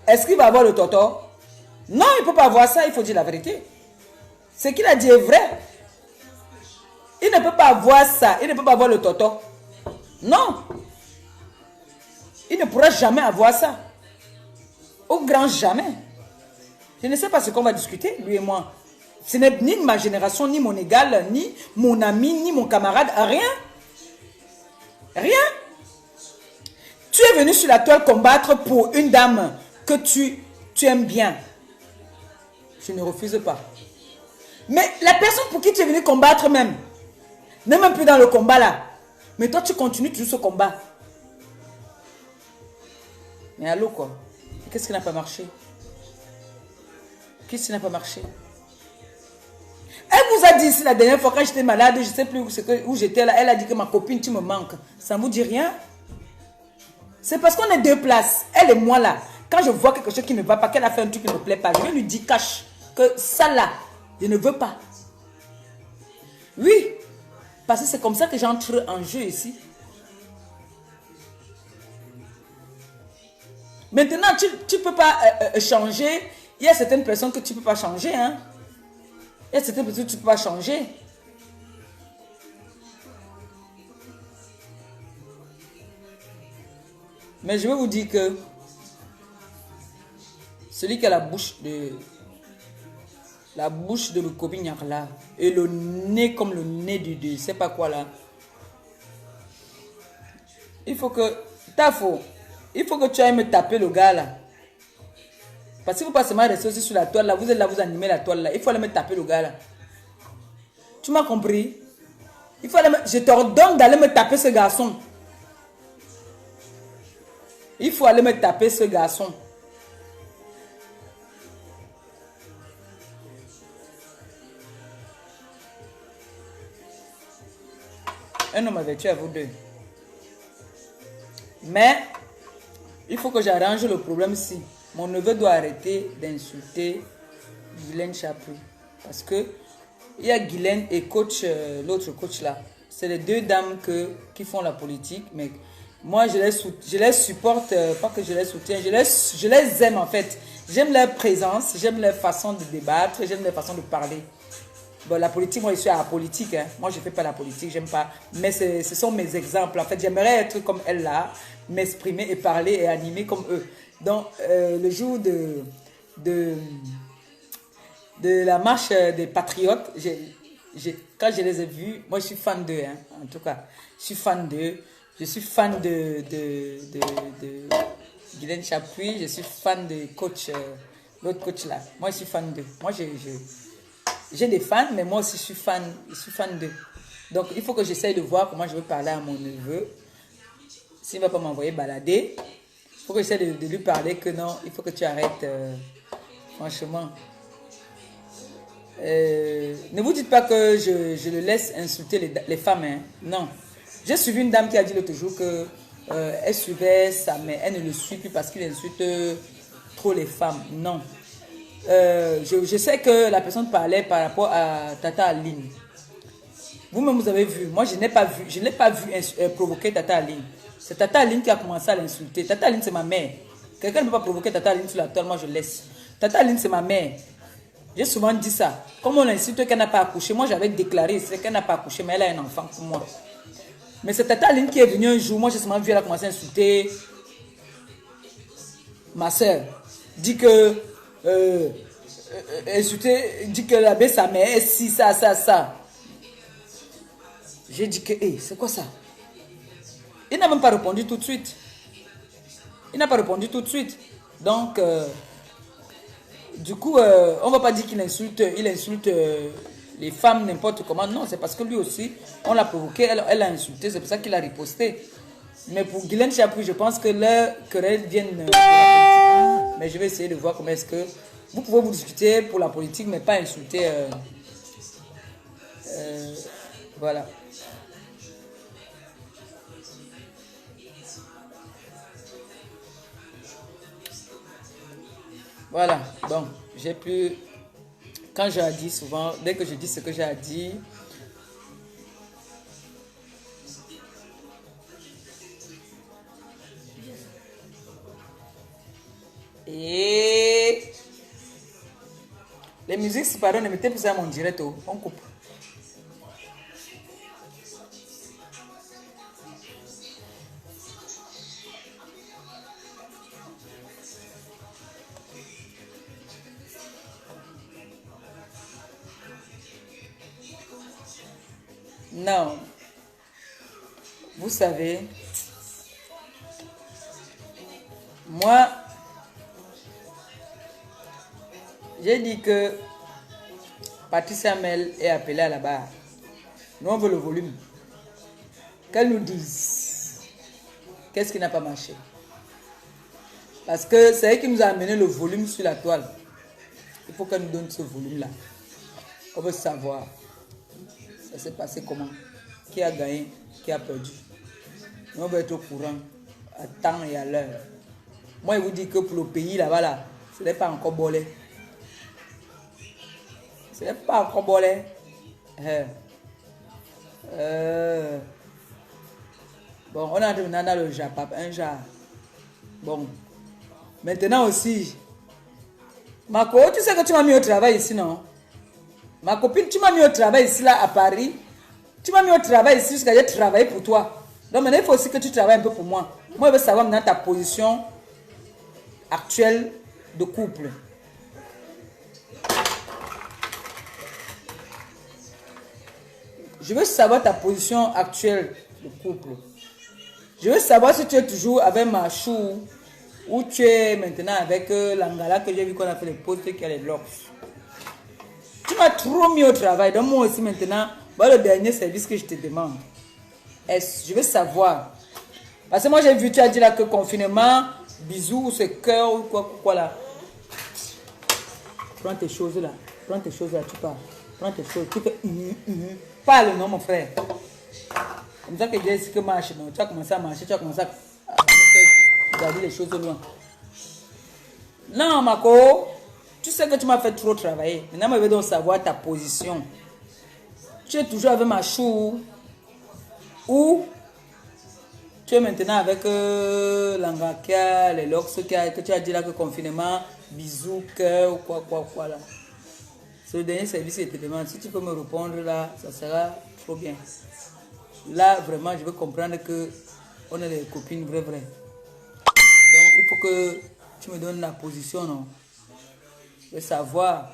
Speaker 1: Est-ce qu'il va avoir le toto? Non, il ne peut pas avoir ça, il faut dire la vérité. Ce qu'il a dit est vrai. Il ne peut pas avoir ça, il ne peut pas avoir le toto. Non. Il ne pourra jamais avoir ça. Au grand jamais. Je ne sais pas ce qu'on va discuter, lui et moi. Ce n'est ni ma génération, ni mon égal, ni mon ami, ni mon camarade, rien. Rien. Tu es venu sur la toile combattre pour une dame que tu aimes bien. Je ne refuse pas. Mais la personne pour qui tu es venu combattre même, n'est même plus dans le combat là. Mais toi tu continues toujours ce combat. Mais allô quoi? Qu'est-ce qui n'a pas marché? Qu'est-ce qui n'a pas marché? Elle vous a dit ici la dernière fois quand j'étais malade, je ne sais plus où j'étais là, elle a dit que ma copine tu me manques. Ça ne vous dit rien? C'est parce qu'on est deux places, elle et moi là. Quand je vois quelque chose qui ne va pas, qu'elle a fait un truc qui ne me plaît pas, je vais lui dire cache que ça là, je ne veux pas. Oui, parce que c'est comme ça que j'entre en jeu ici. Maintenant, tu ne peux pas changer. Il y a certaines personnes que tu ne peux pas changer. Hein? Il y a certaines personnes que tu ne peux pas changer. Mais je vais vous dire que celui qui a la bouche de Bokobignac là, et le nez comme le nez du c'est pas quoi là. Il faut que, il faut que tu ailles me taper le gars là. Parce que vous passez mal rester aussi sur la toile là, vous êtes là, vous animez la toile là. Il faut aller me taper le gars là. Tu m'as compris? Il faut aller je t'ordonne d'aller me taper ce garçon. Il faut aller me taper ce garçon. Un homme avait tué à vous deux. Mais, il faut que j'arrange le problème si mon neveu doit arrêter d'insulter Guylaine Chapuis. Parce que il y a Guylaine et coach, l'autre coach là. C'est les deux dames qui font la politique. Mais moi, je les supporte, pas que je les soutiens, je les aime en fait. J'aime leur présence, j'aime leur façon de débattre, j'aime leur façon de parler. Bon, la politique, moi je suis à la politique. Hein. Moi je ne fais pas la politique, j'aime pas. Mais ce sont mes exemples. En fait, j'aimerais être comme elle là, m'exprimer et parler et animer comme eux. Donc, le jour de la marche des patriotes, quand je les ai vus, moi je suis fan d'eux. Hein, en tout cas, je suis fan d'eux. Je suis fan de Guylaine Chapuis. Je suis fan de coach, l'autre coach là. Moi je suis fan d'eux. Moi j'ai des fans, mais moi aussi je suis fan d'eux. Donc il faut que j'essaye de voir comment je vais parler à mon neveu. S'il ne va pas m'envoyer balader, il faut que j'essaie de lui parler que non, il faut que tu arrêtes. Franchement. Ne vous dites pas que je le laisse insulter les femmes. Hein. Non. J'ai suivi une dame qui a dit l'autre jour que elle suivait sa mère. Elle ne le suit plus parce qu'il insulte trop les femmes. Non. Je sais que la personne parlait par rapport à Tata Aline. Vous-même, vous avez vu. Moi, je n'ai pas vu provoquer Tata Aline. C'est Tata Aline qui a commencé à l'insulter. Tata Aline, c'est ma mère. Quelqu'un ne peut pas provoquer Tata Aline sur la toile, moi je laisse. Tata Aline, c'est ma mère. J'ai souvent dit ça. Comme on insulte qu'elle n'a pas accouché, moi j'avais déclaré qu'elle n'a pas accouché, mais elle a un enfant pour moi. Mais c'est Tata Aline qui est venue un jour, moi j'ai seulement vu, elle a commencé à insulter ma soeur. Dit que dit que la baisse sa mère, si, ça. J'ai dit que, c'est quoi ça? Il n'a même pas répondu tout de suite. Donc, du coup, on ne va pas dire qu'il insulte, les femmes n'importe comment. Non, c'est parce que lui aussi, on l'a provoqué, elle l'a insulté, c'est pour ça qu'il a riposté. Mais pour Guylaine Chapuis, je pense que leurs querelles viennent de la politique. Mais je vais essayer de voir comment est-ce que... Vous pouvez vous discuter pour la politique, mais pas insulter... voilà. Voilà, donc j'ai pu, quand j'ai dit souvent, dès que je dis ce que j'ai dit, et les musiques, pardon, ne mettez plus ça à mon direct, on coupe. Non, vous savez, moi, j'ai dit que Patricia Mel est appelée à la barre. Nous, on veut le volume. Qu'elle nous dise qu'est-ce qui n'a pas marché. Parce que c'est elle qui nous a amené le volume sur la toile. Il faut qu'elle nous donne ce volume-là. On veut savoir. Ça s'est passé comment? Qui a gagné? Qui a perdu? Nous, on va être au courant à temps et à l'heure. Moi, je vous dis que pour le pays là-bas, là, ce n'est pas encore bolé. Ce n'est pas encore bolé. Bon, on a dans le Japon, un jar. Bon. Maintenant aussi, Marco, tu sais que tu m'as mis au travail ici, non? Ma copine, tu m'as mis au travail ici, là, à Paris. Tu m'as mis au travail ici jusqu'à j'ai travaillé pour toi. Donc maintenant, il faut aussi que tu travailles un peu pour moi. Moi, je veux savoir maintenant ta position actuelle de couple. Je veux savoir ta position actuelle de couple. Je veux savoir si tu es toujours avec Machou ou tu es maintenant avec l'Angala que j'ai vu qu'on a fait les postes qui a les locks. Tu m'as trop mis au travail. Donc moi aussi maintenant, voilà le dernier service que je te demande. Je veux savoir. Parce que moi j'ai vu, tu as dit là que confinement, bisous, c'est cœur ou quoi là. Prends tes choses là. Prends tes choses là, tu pars. Prends tes choses. Tu fais parle non mon frère. Comme ça que j'ai dit que marche. Tu as commencé à marcher, tu as commencé à garder les choses loin. Non Marco. Tu sais que tu m'as fait trop travailler. Maintenant, je veux donc savoir ta position. Tu es toujours avec Machou ou tu es maintenant avec l'Angakia, les locks que tu as dit là que confinement, bisous, cœur ou quoi là. C'est le dernier service que je te demande. Si tu peux me répondre là, ça sera trop bien. Là, vraiment, je veux comprendre que on est des copines vraies. Donc, il faut que tu me donnes la position, non? Je veux savoir.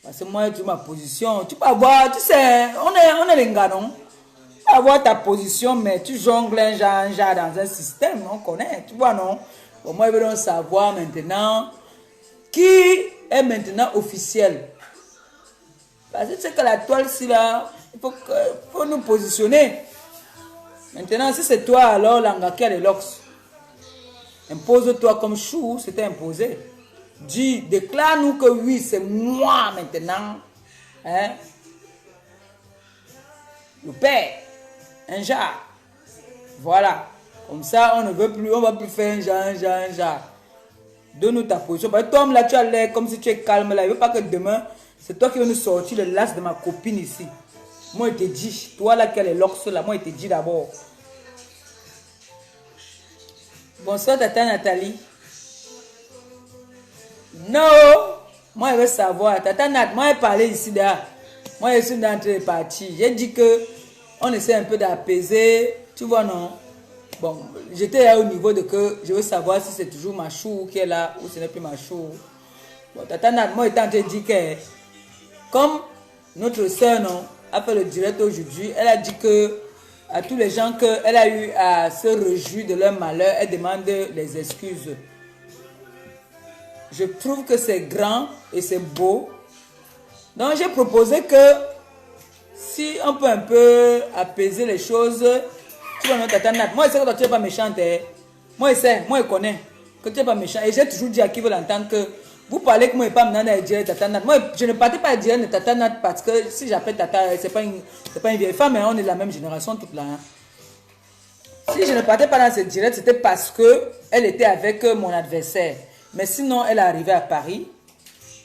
Speaker 1: Parce que moi, tu ma position. Tu peux avoir, tu sais, on est les gars, non? Tu peux avoir ta position, mais tu jongles un genre dans un système, on connaît, tu vois, non? Bon, moi, je veux donc savoir maintenant qui est maintenant officiel. Parce que tu sais que la toile, si là, il faut nous positionner. Maintenant, si c'est toi, alors, l'Angakia les locks. Impose-toi comme chou, c'était imposé. Dis, déclare-nous que oui, c'est moi maintenant Hein? Le père, un jar. Voilà. Comme ça, on ne veut plus, on va plus faire un jar. Donne-nous ta position. Parce que toi, là, tu as l'air comme si tu es calme là. Il ne veut pas que demain, c'est toi qui vas nous sortir le las de ma copine ici. Moi, je te dis, toi là, qui as les locks là, moi, je te dis d'abord. Bonsoir, tata Nathalie. Non! Moi, je veux savoir. Tata Nat, moi, je parlais ici là. Moi, je suis dans les parties. J'ai dit que on essaie un peu d'apaiser. Tu vois, non? Bon, j'étais là au niveau de que je veux savoir si c'est toujours ma chou qui est là ou ce n'est plus ma chou. Bon, tata Nat, moi, j'étais en train de dire que comme notre soeur, non, a fait le direct aujourd'hui, elle a dit que à tous les gens qu'elle a eu à se réjouir de leur malheur, elle demande les excuses. Je trouve que c'est grand et c'est beau. Donc j'ai proposé que si on peut un peu apaiser les choses, tu vois, notre tata Nat, moi je sais que toi tu n'es pas méchante. Hein. Moi je sais, moi je connais que tu n'es pas méchant. Et j'ai toujours dit à qui veut l'entendre que vous parlez que moi je ne pas maintenant dire tata Nat. Moi je ne partais pas dire de tata Nat parce que si j'appelle tata, c'est pas une vieille femme, mais on est de la même génération toute là. Hein. Si je ne partais pas dans ce direct, c'était parce que elle était avec mon adversaire. Mais sinon, elle est arrivée à Paris,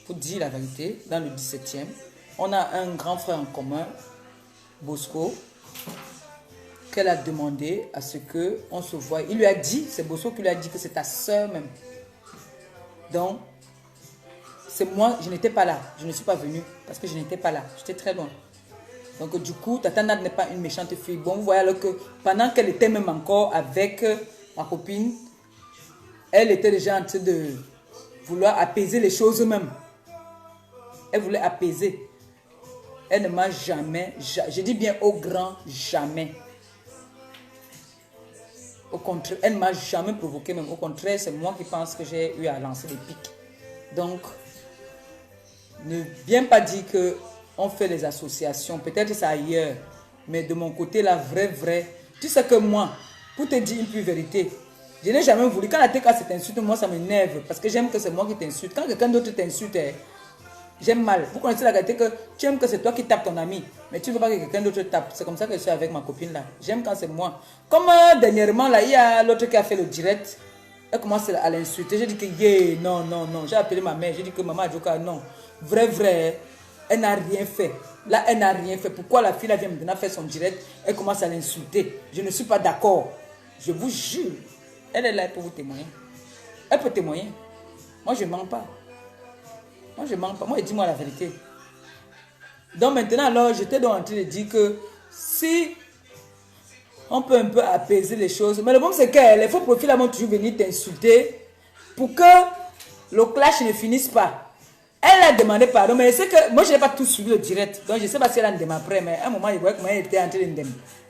Speaker 1: pour dire la vérité, dans le 17e. On a un grand frère en commun, Bosco, qu'elle a demandé à ce qu'on se voie. Il lui a dit, c'est Bosco qui lui a dit que c'est ta soeur même. Donc, c'est moi, je n'étais pas là. Je ne suis pas venue parce que je n'étais pas là. J'étais très loin. Donc, du coup, Tata Nat n'est pas une méchante fille. Bon, vous voyez alors que pendant qu'elle était même encore avec ma copine, elle était déjà en train de vouloir apaiser les choses même. Elle voulait apaiser. Elle ne m'a jamais, je dis bien au grand jamais. Au contraire, elle ne m'a jamais provoqué même. Au contraire, c'est moi qui pense que j'ai eu à lancer des pics. Donc, ne viens pas dire que on fait les associations. Peut-être que c'est ailleurs. Mais de mon côté, la vraie. Tu sais que moi, pour te dire une pure vérité, je n'ai jamais voulu. Quand la TK t'insulte, moi ça m'énerve. Parce que j'aime que c'est moi qui t'insulte. Quand quelqu'un d'autre t'insulte, j'aime mal. Vous connaissez la réalité que tu aimes que c'est toi qui tapes ton ami. Mais tu ne veux pas que quelqu'un d'autre tape. C'est comme ça que je suis avec ma copine là. J'aime quand c'est moi. Comme dernièrement, là, il y a l'autre qui a fait le direct. Elle commence à l'insulter. J'ai dit que non. J'ai appelé ma mère. J'ai dit que maman Adjoka, non. Vrai. Elle n'a rien fait. Là, elle n'a rien fait. Pourquoi la fille là vient maintenant faire son direct? Elle commence à l'insulter. Je ne suis pas d'accord. Je vous jure. Elle est là pour vous témoigner. Elle peut témoigner. Moi, je ne mens pas. Moi, dis-moi la vérité. Donc maintenant, alors, j'étais donc en train de dire que si on peut un peu apaiser les choses. Mais le problème, c'est que les faux profils vont toujours venir t'insulter pour que le clash ne finisse pas. Elle a demandé pardon, mais c'est que moi, je n'ai pas tout suivi le direct. Donc, je ne sais pas si elle a demandé après, mais à un moment, il voyait comment elle était en train de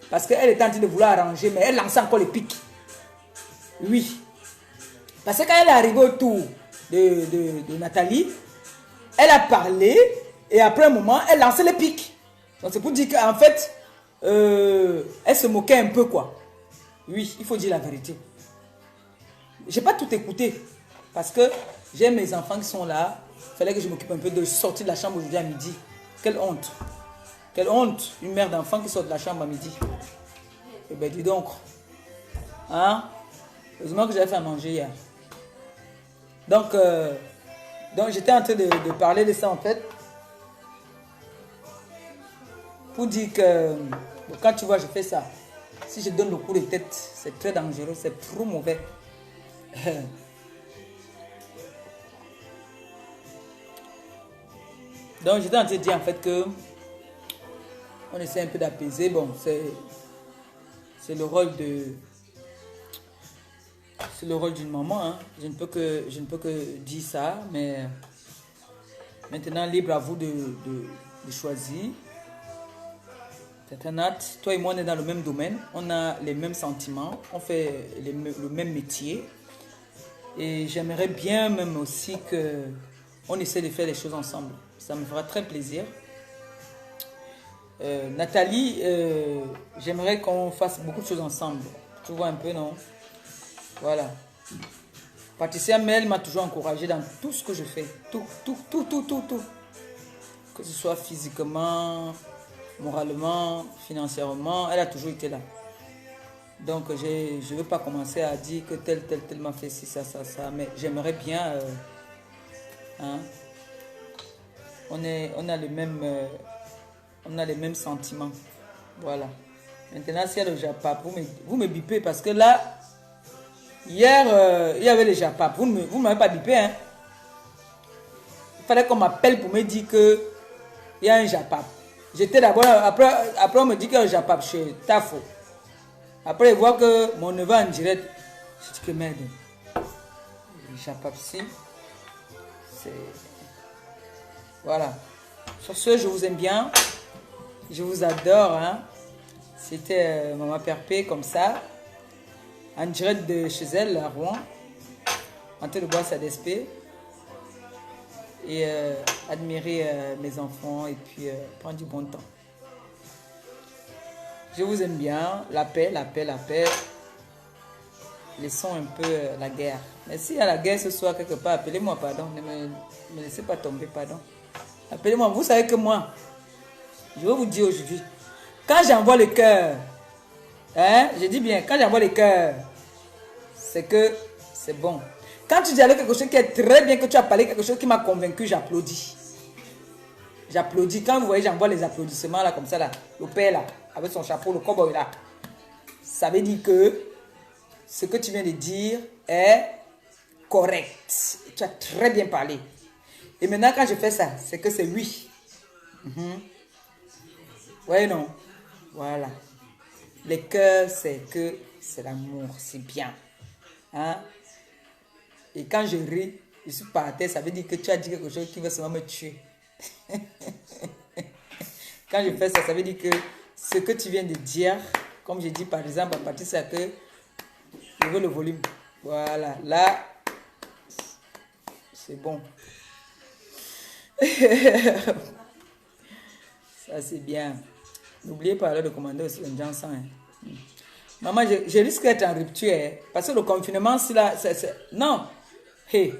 Speaker 1: parce qu'elle était en train de vouloir arranger, mais elle lançait encore les pics. Oui. Parce que quand elle est arrivée autour de Nathalie, elle a parlé et après un moment, elle lançait les pics. Donc c'est pour dire qu'en fait, elle se moquait un peu quoi. Oui, il faut dire la vérité. Je n'ai pas tout écouté parce que j'ai mes enfants qui sont là. Il fallait que je m'occupe un peu de sortir de la chambre aujourd'hui à midi. Quelle honte. Quelle honte, une mère d'enfant qui sort de la chambre à midi. Eh bien dis donc. Hein? Heureusement que j'avais fait à manger hier. Donc j'étais en train de parler de ça en fait. Pour dire que quand tu vois, je fais ça. Si je donne le coup de tête, c'est très dangereux, c'est trop mauvais. Donc j'étais en train de dire en fait que on essaie un peu d'apaiser. Bon, c'est le rôle de... C'est le rôle d'une maman, hein. Je ne peux que dire ça, mais maintenant libre à vous de choisir. Tata Nat, toi et moi on est dans le même domaine, on a les mêmes sentiments, on fait le même métier. Et j'aimerais bien même aussi que on essaie de faire les choses ensemble. Ça me fera très plaisir. Nathalie, j'aimerais qu'on fasse beaucoup de choses ensemble. Tu vois un peu, non? Voilà. Patricia Mel m'a toujours encouragé dans tout ce que je fais. Tout. Que ce soit physiquement, moralement, financièrement, elle a toujours été là. Donc, je ne veux pas commencer à dire que tel m'a fait ci, ça, mais j'aimerais bien... hein, on a les mêmes sentiments. Voilà. Maintenant, s'il y a le Japap, vous me bipez parce que là, hier, il y avait le Japap. Vous ne m'avez pas bipé, hein. Il fallait qu'on m'appelle pour me dire qu'il y a un Japap. J'étais d'abord, après on me dit qu'il y a un Japap chez Tafo. Après, il voit que mon neveu en direct. Je dis que merde. Le Japap, si. C'est... Voilà. Sur ce, je vous aime bien. Je vous adore, hein. C'était Maman Perpé comme ça, en direct de chez elle, à Rouen, en train de boire sa DSP et admirer mes enfants et puis prendre du bon temps. Je vous aime bien, la paix. Laissons un peu la guerre. Mais s'il y a la guerre ce soir quelque part, appelez-moi, pardon. Ne me laissez pas tomber, pardon. Appelez-moi, vous savez que moi, je vais vous dire aujourd'hui, quand j'envoie le cœur, hein, je dis bien, quand j'envoie le cœur, c'est que c'est bon. Quand tu dis quelque chose qui est très bien, que tu as parlé quelque chose qui m'a convaincu, j'applaudis. J'applaudis. Quand vous voyez, j'envoie les applaudissements là, comme ça, là, le père là, avec son chapeau, le cowboy là. Ça veut dire que ce que tu viens de dire est correct. Tu as très bien parlé. Et maintenant, quand je fais ça, c'est que c'est oui. Ouais, non. Voilà. Le cœur, c'est que c'est l'amour, c'est bien. Hein? Et quand je ris, je suis par terre, ça veut dire que tu as dit quelque chose qui va seulement me tuer. Quand je fais ça, ça veut dire que ce que tu viens de dire, comme je dis par exemple à Patricia que je veux le volume. Voilà, là, c'est bon. Ça, c'est bien. N'oubliez pas alors de commander aussi un Johnson. Hein. Maman, je risque d'être en rupture. Hein, parce que le confinement, c'est là. Non. Hey.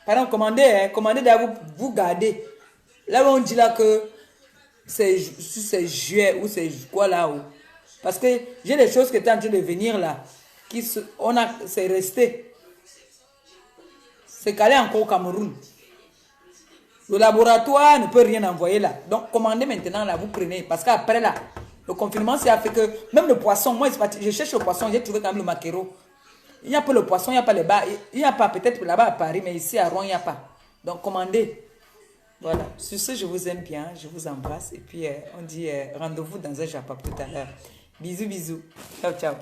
Speaker 1: Pardon, commandez. Hein, commandez d'ailleurs, vous gardez. Là où on dit là que c'est juillet ou c'est quoi là où. Parce que j'ai des choses qui étaient en train de venir là. C'est resté. C'est calé encore au Cameroun. Le laboratoire ne peut rien envoyer là. Donc, commandez maintenant là, vous prenez. Parce qu'après là, le confinement, ça a fait que même le poisson, moi, je cherche le poisson, j'ai trouvé quand même le maquereau. Il n'y a pas le poisson, il n'y a pas les bas. Il n'y a pas, peut-être là-bas à Paris, mais ici à Rouen, il n'y a pas. Donc, commandez. Voilà. Sur ce, je vous aime bien, je vous embrasse. Et puis, on dit rendez-vous dans un Japon tout à l'heure. Bisous, bisous. Ciao, ciao.